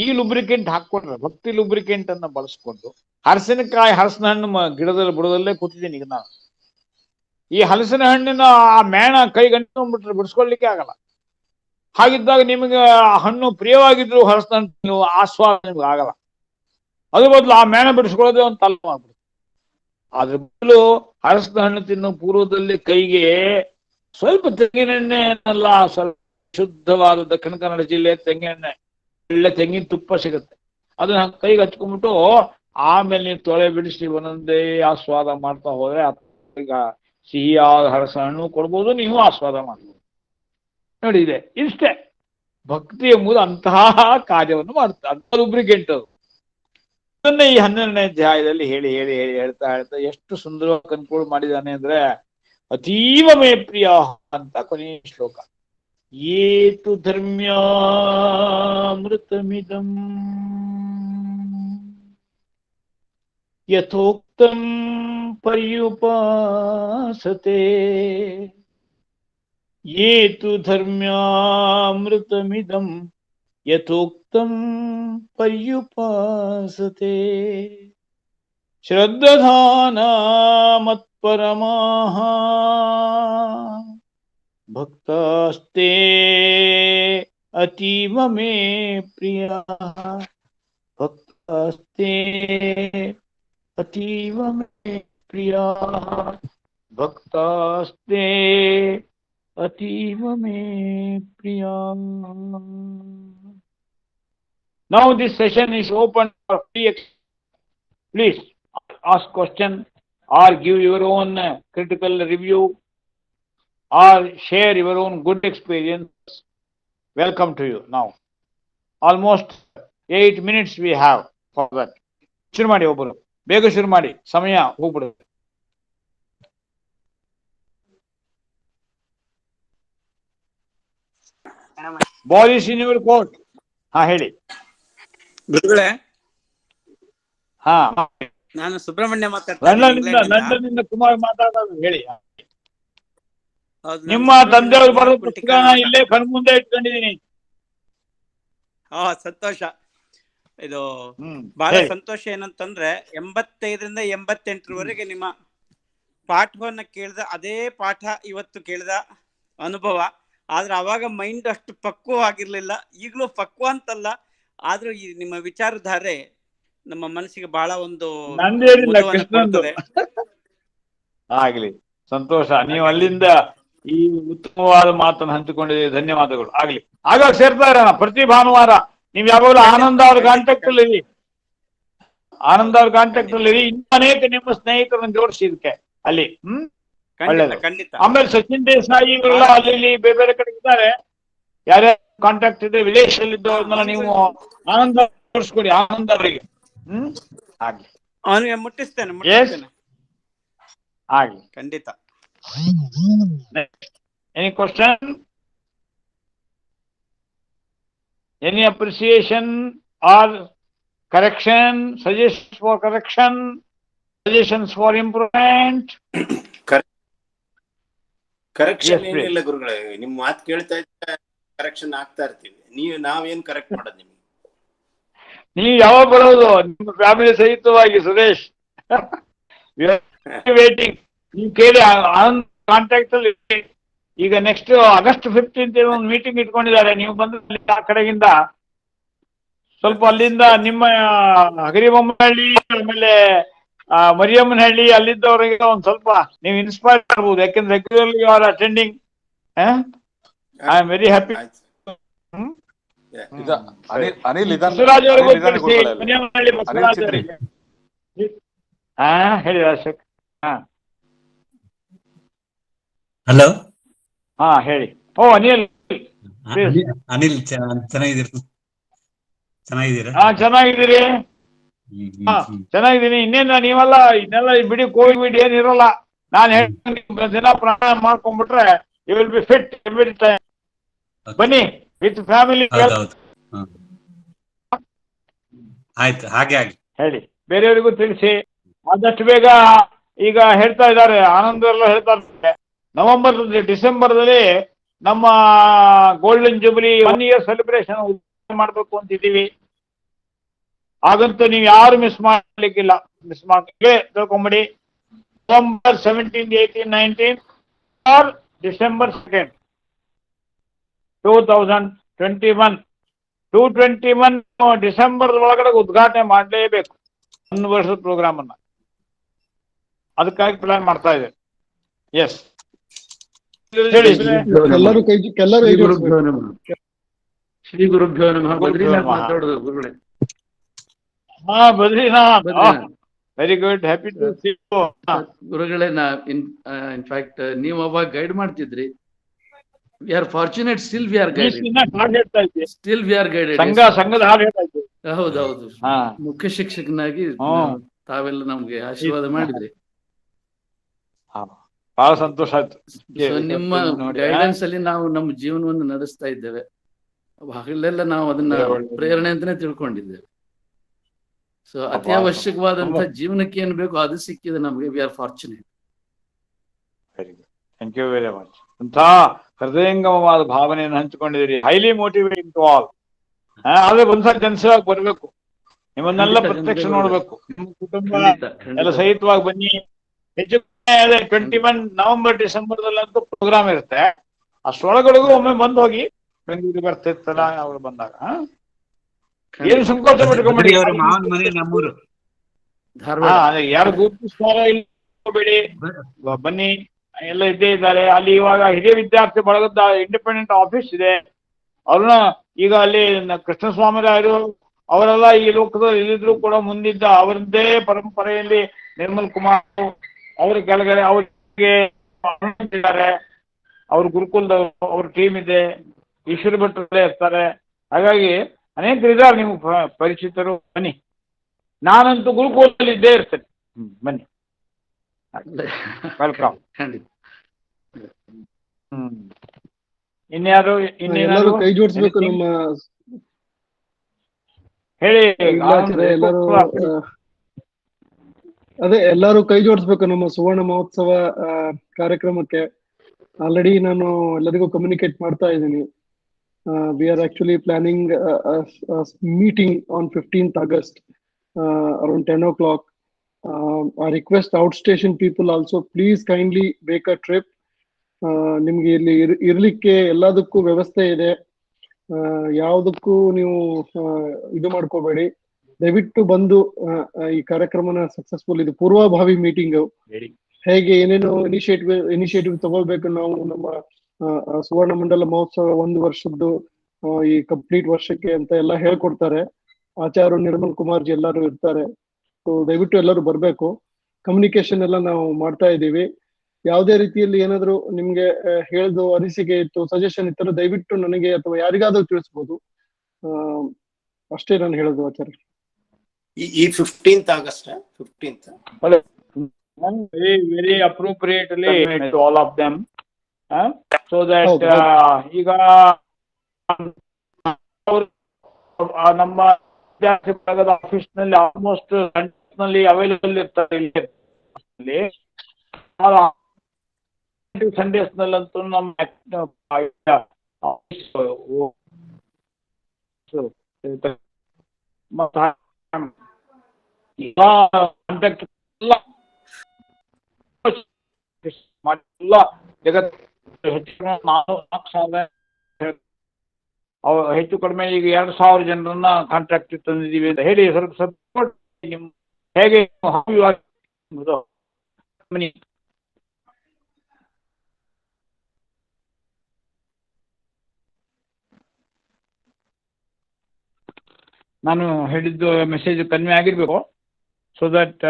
ಈ ಲುಬ್ರಿಕೆಂಟ್ ಹಾಕೊಂಡ್ರೆ, ಭಕ್ತಿ ಲುಬ್ರಿಕೆಂಟ್ ಅನ್ನ ಬಳಸ್ಕೊಂಡು, ಹಲಸಿನಕಾಯಿ ಹಲಸಿನ ಹಣ್ಣು ಗಿಡದಲ್ಲಿ ಬುಡದಲ್ಲೇ ಕೂತಿದ್ದೀನಿ ಈಗ ನಾನು. ಈ ಹಲಸಿನ ಹಣ್ಣಿನ ಆ ಮೇಣ ಕೈ ಗಂಟು ಬಿಡಿಸ್ಕೊಳ್ಲಿಕ್ಕೆ ಆಗಲ್ಲ. ಹಾಗಿದ್ದಾಗ ನಿಮಗೆ ಹಣ್ಣು ಪ್ರಿಯವಾಗಿದ್ರು ಹಲಸಿನ ಹಣ್ಣು ಆಸ್ವಾದ ನಿಮ್ಗೆ ಆಗಲ್ಲ. ಅದ್ರ ಬದಲು ಆ ಮೇಣ ಬಿಡಿಸ್ಕೊಳ್ಳೋದೇ ಒಂದು ತಲೆ ಮಾಡ್ಬಿಡುತ್ತೆ. ಅದ್ರ ಬದಲು ಹಲಸಿನ ಹಣ್ಣು ತಿನ್ನೋ ಪೂರ್ವದಲ್ಲಿ ಕೈಗೆ ಸ್ವಲ್ಪ ತೆಂಗಿನೆಣ್ಣೆಲ್ಲ, ಸ್ವಲ್ಪ ಶುದ್ಧವಾದ ದಕ್ಷಿಣ ಕನ್ನಡ ಜಿಲ್ಲೆ ತೆಂಗಿನೆಣ್ಣೆ, ಒಳ್ಳೆ ತೆಂಗಿನ ತುಪ್ಪ ಸಿಗುತ್ತೆ, ಅದನ್ನ ಕೈಗೆ ಹಚ್ಕೊಂಡ್ಬಿಟ್ಟು ಆಮೇಲೆ ನೀವು ತೊಳೆ ಬಿಡಿಸಿ ಒಂದೊಂದೇ ಆಸ್ವಾದ ಮಾಡ್ತಾ ಹೋದ್ರೆ ಈಗ ಸಿಹಿಯಾದ ಹಲಸಿನ ಹಣ್ಣು ಕೊಡ್ಬೋದು, ನೀವು ಆಸ್ವಾದ ಮಾಡ್ಬೋದು. ನೋಡಿ, ಇದೆ ಇಷ್ಟೇ ಭಕ್ತಿ ಎಂಬುದು ಅಂತಹ ಕಾರ್ಯವನ್ನು ಮಾಡುತ್ತೆ, ಅಂತ ಲುಬ್ರಿಕೆಂಟ್ ಅದು. ಅದನ್ನೇ ಈ 12ನೇ ಅಧ್ಯಾಯದಲ್ಲಿ ಹೇಳಿ ಹೇಳಿ ಹೇಳಿ ಹೇಳ್ತಾ ಹೇಳ್ತಾ ಎಷ್ಟು ಸುಂದರವಾಗಿ ಕನ್ಕ್ಲೂಡ್ ಮಾಡಿದ್ದಾನೆ ಅಂದ್ರೆ, ಅತೀವ ಮೇ ಪ್ರಿಯ ಅಂತ ಕೊನೆಯ ಶ್ಲೋಕ. ಏತು ಧರ್ಮ್ಯಾಮೃತಮಿದಂ ಯಥೋಕ್ತಂ ಪರ್ಯುಪಾಸತೆ, ಏತು ಧರ್ಮ್ಯಾಮೃತಮಿದಂ ಯಥೋಕ್ತಂ ಪರ್ಯುಪಾಸತೆ, ಶ್ರದ್ಧಾನ ಮತ್ಪರಮಾಃ ಭಕ್ತಾಸ್ತೆ ಅತೀವ ಮೇ ಪ್ರಿಯಾಃ, ಭಕ್ತಾಸ್ತೆ ಅತೀವ ಮೇ ಪ್ರಿಯಾಃ, ಭಕ್ತಾಸ್ತೆ ಅತೀವ May ಪ್ರಿಯಾಃ. Now this session is open for free. Please ask question or give your own critical review or share your own good experience. Welcome to you now. Almost 8 minutes we have for that. ಶುರು ಮಾಡಿ, ಒಬ್ಬರು ಬೇಗ ಶುರು ಮಾಡಿ, ಸಮಯ ಹೋಗ್ಬಿಡುತ್ತೆ. Boys in your court. ಹಾ ಹೇಳಿ ಗುರುಗಳೇ. ಹಾ, ನಾನು ಸುಬ್ರಹ್ಮಣ್ಯ ಮಾತಾಡ್ತಾ ಲಂಡನ್ನಿಂದ ಕುಮಾರ್ ಮಾತಾಡೋದು ಹೇಳಿ. ನಿಮ್ಮ ತಂದೆಯವರು ಬರೆದ ಪುಸ್ತಕನ ಇಲ್ಲೇ ಕಣ್ಮುಂದೆ ಇಟ್ಕೊಂಡಿದ್ದೀನಿ. ಸಂತೋಷ. ಇದು ಬಹಳ ಸಂತೋಷ. ಏನಂತಂದ್ರೆ 85ರಿಂದ 88ರವರೆಗೆ ನಿಮ್ಮ ಪಾಠವನ್ನ ಕೇಳಿದ ಅದೇ ಪಾಠ ಇವತ್ತು ಕೇಳಿದ ಅನುಭವ. ಆದ್ರೆ ಅವಾಗ ಮೈಂಡ್ ಅಷ್ಟು ಪಕ್ವವಾಗಿರ್ಲಿಲ್ಲ, ಈಗಲೂ ಪಕ್ವ ಅಂತಲ್ಲ, ಆದ್ರೂ ಈ ನಿಮ್ಮ ವಿಚಾರಧಾರೆ ನಮ್ಮ ಮನಸ್ಸಿಗೆ ಬಹಳ ಒಂದು ಆಗ್ಲಿ. ಸಂತೋಷ, ನೀವು ಅಲ್ಲಿಂದ ಈ ಉತ್ತಮವಾದ ಮಾತನ್ನು ಹಂಚಿಕೊಂಡಿದ್ದೀರಿ. ಧನ್ಯವಾದಗಳು. ಆಗ್ಲಿ. ಆಗಾಗ ಸೇರ್ತಾ ಇರೋಣ ಪ್ರತಿ ಭಾನುವಾರ. ನೀವು ಯಾವಾಗಲೂ ಆನಂದ ಅವ್ರ ಕಾಂಟ್ಯಾಕ್ಟ್ ಅಲ್ಲಿ ಇರಿ, ಆನಂದ ಅವ್ರ ಕಾಂಟ್ಯಾಕ್ಟ್ ಅಲ್ಲಿ ಇರಿ. ಇನ್ನೂ ಅನೇಕ ನಿಮ್ಮ ಸ್ನೇಹಿತರನ್ನು ಜೋಡಿಸಿ ಇದಕ್ಕೆ ಅಲ್ಲಿ. ಖಂಡಿತ. ಆಮೇಲೆ ಸಚಿನ್ ದೇಸಾಯಿ ಇವರೆಲ್ಲ ಅಲ್ಲಿ ಬೇರೆ ಬೇರೆ ಕಡೆ ಇದ್ದಾರೆ. ಯಾರ್ಯಾರು ಕಾಂಟ್ಯಾಕ್ಟ್ ಇದೆ ವಿದೇಶದಲ್ಲಿ ಇದ್ದವ್ರನ್ನೆಲ್ಲ ನೀವು ಆನಂದ ತೋರಿಸ್ಕೊಡಿ, ಆನಂದ ಅವರಿಗೆ. ಆಗ್ಲಿ, ಅವನಿಗೆ ಮುಟ್ಟಿಸ್ತೇನೆ. ಆಗ್ಲಿ, ಖಂಡಿತ. Any question, any appreciation or correction, suggestions for correction, suggestions for improvement? Correction ಏನಿಲ್ಲ ಗುರುಗಳೇ, ನಿಮ್ ಮಾತು ಕೇಳ್ತಾ ಇದ್ರೆ ಕರೆಕ್ಷನ್ ಆಗ್ತಾ ಇರ್ತೀವಿ. ನಾವೇನ್ ಕರೆಕ್ಟ್ ಮಾಡೋದು ನಿಮ್ಗೆ? ನೀವು ಯಾವಾಗ ಬರೋದು ನಿಮ್ಮ ಫ್ಯಾಮಿಲಿ ಸಹಿತವಾಗಿ? ಸುರೇಶ್ ವೇಟಿಂಗ್. ನೀವು ಕೇಳಿ, ಆನಂದ್ ಕಾಂಟ್ಯಾಕ್ಟ್ ಅಲ್ಲಿ. ಈಗ ನೆಕ್ಸ್ಟ್ ಆಗಸ್ಟ್ 15 ಒಂದು ಮೀಟಿಂಗ್ ಇಟ್ಕೊಂಡಿದ್ದಾರೆ. ನೀವು ಬಂದು ಆ ಕಡೆಗಿಂದ ಸ್ವಲ್ಪ ಅಲ್ಲಿಂದ ನಿಮ್ಮ ಹಗರಿಬೊಮ್ಮನಹಳ್ಳಿ ಆಮೇಲೆ ಮರಿಯಮ್ಮನಹಳ್ಳಿ ಅಲ್ಲಿದ್ದವರಿಗೆ ಒಂದ್ ಸ್ವಲ್ಪ ನೀವು ಇನ್ಸ್ಪೈರ್ ಮಾಡ್ಬೋದು. ಯಾಕೆಂದ್ರೆ regularly you are attending. I am very happy. Basavaraj ಅವ್ರಿಗೂ ತಿಳಿಸಿ, ಮರಿಯಮ್ಮನಹಳ್ಳಿ ಬಸವರಾಜ್ ಅವರಿಗೆ. ಹೇಳಿ ರಾಜಶೇಖರ್. ಹಲೋ ಹಾ ಹೇಳಿ. ಓ ಅನಿಲ್, please. ಅನಿಲ್ ಚೆನ್ನಾಗಿದ್ದೀರಾ? ಹಾ ಚೆನ್ನಾಗಿದ್ದೀರಿ. ಹಾ ಚೆನ್ನಾಗಿದ್ದೀನಿ. ಇನ್ನೇನು ನೀವೆಲ್ಲ ಇದನ್ನೆಲ್ಲ ಬಿಡಿ, ಕೋವಿಡ್ ಏನಿರಲ್ಲ. ನಾನು ಹೇಳಿ ದಿನ ಪ್ರಾಣಾಯಾಮ ಮಾಡ್ಕೊಂಡ್ಬಿಟ್ರೆ you will be fit every time. ಬನ್ನಿ ವಿತ್ ಫ್ಯಾಮಿಲಿ. ಹೌದೌದು. ಆಯ್ತು, ಹಾಗೆ ಆಗಿ ಹೇಳಿ, ಬೇರೆಯವರಿಗೂ ತಿಳಿಸಿ. ಆದಷ್ಟು ಬೇಗ ಈಗ ಹೇಳ್ತಾ ಇದ್ದಾರೆ, ಆನಂದ್ ಎಲ್ಲ ಹೇಳ್ತಾ ಇದ್ದಾರೆ, ನವೆಂಬರ್ ಡಿಸೆಂಬರ್ದಲ್ಲಿ ನಮ್ಮ ಗೋಲ್ಡನ್ ಜುಬ್ಲಿ 1 year ಸೆಲೆಬ್ರೇಷನ್ ಮಾಡಬೇಕು ಅಂತಿದ್ದೀವಿ. ಹಾಗಂತೂ ನೀವು ಯಾರು ಮಿಸ್ ಮಾಡ್ಲಿಕ್ಕಿಲ್ಲ. ಮಿಸ್ ಮಾಡ್ಲಿಕ್ಕೆ ತಿಳ್ಕೊಂಬಿಡಿ. November 17, 18, 19 or December 2nd, 2021. 221 December ಒಳಗಡೆ ಉದ್ಘಾಟನೆ ಮಾಡಲೇಬೇಕು 1 ವರ್ಷದ ಪ್ರೋಗ್ರಾಮ್ ಅನ್ನ. ಅದಕ್ಕಾಗಿ ಪ್ಲಾನ್ ಮಾಡ್ತಾ ಇದೆ. ಎಸ್ ಹೇಳಿ. ಎಲ್ಲರೂ ಕೈ ಶ್ರೀ ಗುರುಭ್ಯೋ ನಮಃ. ಬದ್ರಿನಾಥ್ ಮಾತಾಡೋದು ಗುರುಗಳೇ. ಹಾ Badrinath, very good, happy to see you. ಗುರುಗಳೇ, ಇನ್ಫ್ಯಾಕ್ಟ್ ನೀವು ಅವಾಗ ಗೈಡ್ ಮಾಡ್ತಿದ್ರಿ. We are fortunate, still we are guided. ಹಾಡು ಹೇಳ್ತಾ ಇದ್ದೆ, ಸ್ಟಿಲ್ ವಿ ಆರ್ ಗೈಡೆಡ್. ಸಂಘದ ಹಾಡು ಹೇಳ್ತಾ ಇದ್ದೆ. ಹೌದೌದು. ಮುಖ್ಯ ಶಿಕ್ಷಕನಾಗಿ ತಾವೆಲ್ಲ ನಮ್ಗೆ ಆಶೀರ್ವಾದ ಮಾಡಿದ್ರಿ. ಬಹಳ ಸಂತೋಷ ಆಯ್ತು. ಸೊ ನಿಮ್ಮ ಗೈಡೆನ್ಸ್ ಅಲ್ಲಿ ನಾವು ನಮ್ಮ ಜೀವನವನ್ನು ನಡೆಸ್ತಾ ಇದ್ದೇವೆ. ಹಗಲೆಲ್ಲ ನಾವು ಅದನ್ನ ಪ್ರೇರಣೆ ಅಂತಾನೆ ತಿಳ್ಕೊಂಡಿದ್ದೇವೆ. ಸೊ ಅತಿ ಅವಶ್ಯಕವಾದಂತಹ ಜೀವನಕ್ಕೆ ಏನ್ ಬೇಕು ಅದು ಸಿಕ್ಕಿದೆ ನಮ್ಗೆ. We are fortunate. Very good, thank you very much. ಅಂತ ಹೃದಯಂಗಮವಾದ ಭಾವನೆಯನ್ನು ಹಂಚಿಕೊಂಡಿದ್ದೀರಿ. Highly motivating to all. ಆದ್ರೆ ಒಂದ್ಸಲ ಜನಸೇವಾಗಿ ಬರ್ಬೇಕು, ನಿಮ್ಮನ್ನೆಲ್ಲ ಪ್ರತ್ಯಕ್ಷ ನೋಡ್ಬೇಕು. ನಿಮ್ಮ ಕುಟುಂಬ ಎಲ್ಲ ಸಹಿತವಾಗಿ ಬನ್ನಿ. ಹೆಚ್ಚು 21 ನವೆಂಬರ್ ಡಿಸೆಂಬರ್ದಲ್ಲಂತೂ ಪ್ರೋಗ್ರಾಮ್ ಇರುತ್ತೆ. ಅಷ್ಟೊಳಗಡೆಗೂ ಒಮ್ಮೆ ಬಂದು ಹೋಗಿ. ಬೆಂಗಳೂರಿಗೆ ಬರ್ತಿರ್ತಲ್ಲ ಅವ್ರು ಬಂದಾಗ. ಏನು ಸಂಕೋಚ ಬಿಟ್ಕೊಂಡ್ಬಿಡಿ. ಮಾವನ ಮನೆ ನಮ್ಮೂರು. ಯಾರು ಗುರುತಿಸ್ತಾರ ಇಲ್ಲಬೇಡಿ, ಬನ್ನಿ. ಎಲ್ಲ ಇದ್ದೇ ಇದ್ದಾರೆ ಅಲ್ಲಿ. ಇವಾಗ ಹಿರಿಯ ವಿದ್ಯಾರ್ಥಿ ಬಳಗದ ಇಂಡಿಪೆಂಡೆಂಟ್ ಆಫೀಸ್ ಇದೆ. ಅವ್ರನ್ನ ಈಗ ಅಲ್ಲಿ ಕೃಷ್ಣಸ್ವಾಮಿರಾಯರು ಅವರೆಲ್ಲ ಈ ಲೋಕದಲ್ಲಿ ಇಲ್ಲಿದ್ರು ಕೂಡ ಮುಂದಿದ್ದ ಅವರದ್ದೇ ಪರಂಪರೆಯಲ್ಲಿ ನಿರ್ಮಲ್ ಕುಮಾರ್ ಅವ್ರ ಕೆಳಗಡೆ ಅವ್ರಿಗೆ ಇದ್ದಾರೆ. ಅವ್ರ ಗುರುಕುಲದ ಅವ್ರ ಟೀಮ್ ಇದೆ. ಈಶ್ವರ ಭಟ್ರಲ್ಲೇ ಇರ್ತಾರೆ. ಹಾಗಾಗಿ ಅನೇಕರು ಇದ್ದಾರೆ ನಿಮ್ಗೆ ಪರಿಚಿತರು. ಬನ್ನಿ, ನಾನಂತೂ ಗುರುಕುಲದಲ್ಲಿ ಇದ್ದೇ ಇರ್ತೇನೆ. ಬನ್ನಿ, ವೆಲ್ಕಮ್. ಇನ್ಯಾರು ಎಲ್ಲರೂ ಕೈ ಜೋಡಿಸ್ಬೇಕು. ನಮ್ಮ ಹೇಳಿ. ಎಲ್ಲರೂ ಅದೇ ಎಲ್ಲರೂ ಕೈ ಜೋಡಿಸ್ಬೇಕು ನಮ್ಮ ಸುವರ್ಣ ಮಹೋತ್ಸವ ಕಾರ್ಯಕ್ರಮಕ್ಕೆ. ಆಲ್ರೆಡಿ ನಾನು ಎಲ್ಲರಿಗೂ ಕಮ್ಯುನಿಕೇಟ್ ಮಾಡ್ತಾ ಇದ್ದೀನಿ. We are actually planning meeting on 15th August around 10 o'clock. I request outstation people also, please kindly make a trip. ನಿಮ್ಗೆ ಇಲ್ಲಿ ಇರ್ಲಿಕ್ಕೆ ಎಲ್ಲದಕ್ಕೂ ವ್ಯವಸ್ಥೆ ಇದೆ. ಯಾವುದಕ್ಕೂ ನೀವು ಇದು ಮಾಡ್ಕೋಬೇಡಿ. ದಯವಿಟ್ಟು ಬಂದು ಈ ಕಾರ್ಯಕ್ರಮನ ಸಕ್ಸಸ್ಫುಲ್. ಇದು ಪೂರ್ವಭಾವಿ ಮೀಟಿಂಗ್. ಹೇಗೆ ಏನೇನು ಇನಿಷಿಯೇಟಿವ್ ತಗೊಳ್ಬೇಕು ನಾವು ನಮ್ಮ ಸುವರ್ಣ ಮಂಡಲ ಮಹೋತ್ಸವ 1 ವರ್ಷದ್ದು ಈ ಕಂಪ್ಲೀಟ್ ವರ್ಷಕ್ಕೆ ಅಂತ ಎಲ್ಲ ಹೇಳ್ಕೊಡ್ತಾರೆ. ಆಚಾರ್ಯ ನಿರ್ಮಲ್ ಕುಮಾರ್ ಜಿ ಎಲ್ಲರೂ ಇರ್ತಾರೆ. ಸೊ ದಯವಿಟ್ಟು ಎಲ್ಲರೂ ಬರ್ಬೇಕು. ಕಮ್ಯುನಿಕೇಶನ್ ಎಲ್ಲ ನಾವು ಮಾಡ್ತಾ ಇದ್ದೀವಿ. ಯಾವುದೇ ರೀತಿಯಲ್ಲಿ ಏನಾದ್ರು ನಿಮ್ಗೆ ಹೇಳ್ದು ಅನಿಸಿಕೆ ಇತ್ತು, ಸಜೆಷನ್ ಇತ್ತು, ದಯವಿಟ್ಟು ನನಗೆ ಅಥವಾ ಯಾರಿಗಾದ್ರೂ ತಿಳಿಸ್ಬೋದು. ಅಷ್ಟೇ ನಾನು ಹೇಳೋದು ಆಚಾರ್ಯ. ಈ 15th August 15th. Very appropriately to all of them. So that ಈಗ ನಮ್ಮ ವಿದ್ಯಾರ್ಥಿ ಬಳಗದ ಆಫೀಸ್ ನಲ್ಲಿ ಆಲ್ಮೋಸ್ಟ್ ನಲ್ಲಿ ಅವೈಲೇಬಲ್ ಇರ್ತಾರೆ. ಇಲ್ಲಿ ಸಂಡೇಸ್ ನಲ್ಲಂತೂ ನಮ್ಮ ಕಾಂಟ್ಯಾಕ್ಟ್ ಎಲ್ಲ ಜಗತ್ತು ಹೆಚ್ಚು 4,000 ಹೆಚ್ಚು ಕಡಿಮೆ ಈಗ 2,000 ಜನರನ್ನ ಕಾಂಟ್ರಾಕ್ಟ್ ತಂದಿದ್ದೀವಿ ಅಂತ ಹೇಳಿ ಸ್ವಲ್ಪ ಸಪೋರ್ಟ್. ಹೇಗೆ ನಾನು ಹೇಳಿದ್ದು ಮೆಸೇಜ್ ಕನ್ವೆ ಆಗಿರ್ಬೇಕು. ಸೊ ದಟ್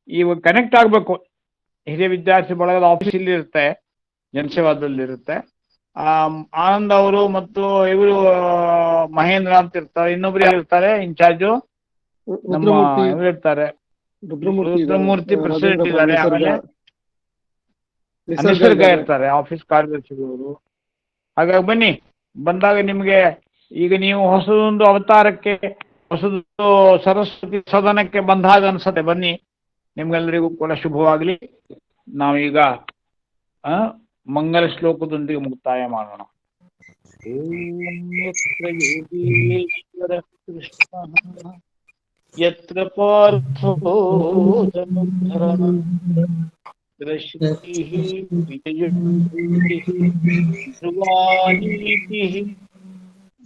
ಇವಾಗ ಕನೆಕ್ಟ್ ಆಗಬೇಕು. ಹಿರಿಯ ವಿದ್ಯಾರ್ಥಿ ಬಳಗದ ಆಫೀಸ್ ಇಲ್ಲಿ ಇರುತ್ತೆ. ಜನಸೇವಾದಲ್ಲಿರುತ್ತೆ. ಆನಂದ್ ಅವರು ಮತ್ತು ಇವರು ಮಹೇಂದ್ರ ಅಂತ ಇರ್ತಾರೆ, ಇನ್ನೊಬ್ರು ಯಾರು ಇರ್ತಾರೆ ಇನ್ಚಾರ್ಜು, ನಮ್ಮ ರುದ್ರಮೂರ್ತಿ ಇವ್ರು ಇರ್ತಾರೆ, ರುದ್ರಮೂರ್ತಿ ಇದ್ದಾರೆ, ರುದ್ರಮೂರ್ತಿ ಪ್ರೆಸಿಡೆಂಟ್ ರಾಜೇಂದ್ರಪ್ಪ ಇದ್ದಾರೆ, ನಿಸರ್ಗ ಆಮೇಲೆ ನಿಸರ್ಗ ನಿಸರ್ಗ ಇದ್ದಾರೆ. ಇರ್ತಾರೆ, ಆಫೀಸ್ ಕಾರ್ಯದರ್ಶಿಗಳು. ಹಾಗಾಗಿ ಬನ್ನಿ, ಬಂದಾಗ ನಿಮ್ಗೆ ಈಗ ನೀವು ಹೊಸದೊಂದು ಅವತಾರಕ್ಕೆ, ಹೊಸದು ಸರಸ್ವತಿ ಸದನಕ್ಕೆ ಬಂದಾಗ ಅನ್ಸತ್ತೆ. ಬನ್ನಿ, ನಿಮ್ಗೆಲ್ಲರಿಗೂ ಕೂಡ ಶುಭವಾಗ್ಲಿ. ನಾವೀಗ ಮಂಗಲ ಶ್ಲೋಕದೊಂದಿಗೆ ಮುಕ್ತಾಯ ಮಾಡೋಣ. ಯತ್ರ ಯೋಗೀಶ್ವರ ಕೃಷ್ಣ ಯತ್ರ ಪಾರ್ಥೋ ಧನುರ್ಧರಃ ಶ್ರೀಃ ವಿಜಯೋತಿಃ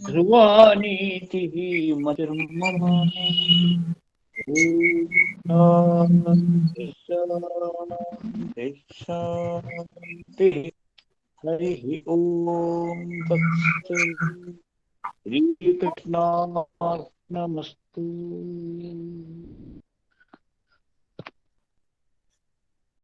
ಧ್ರುವಾನೀತಿಃ ಮತಿರ್ಮಮ. ಶಾಂತಿ. ಹರಿ ಓಂ ತತ್ಸತ್. ಶ್ರೀಕೃಷ್ಣಾರ್ಪಣಮಸ್ತು.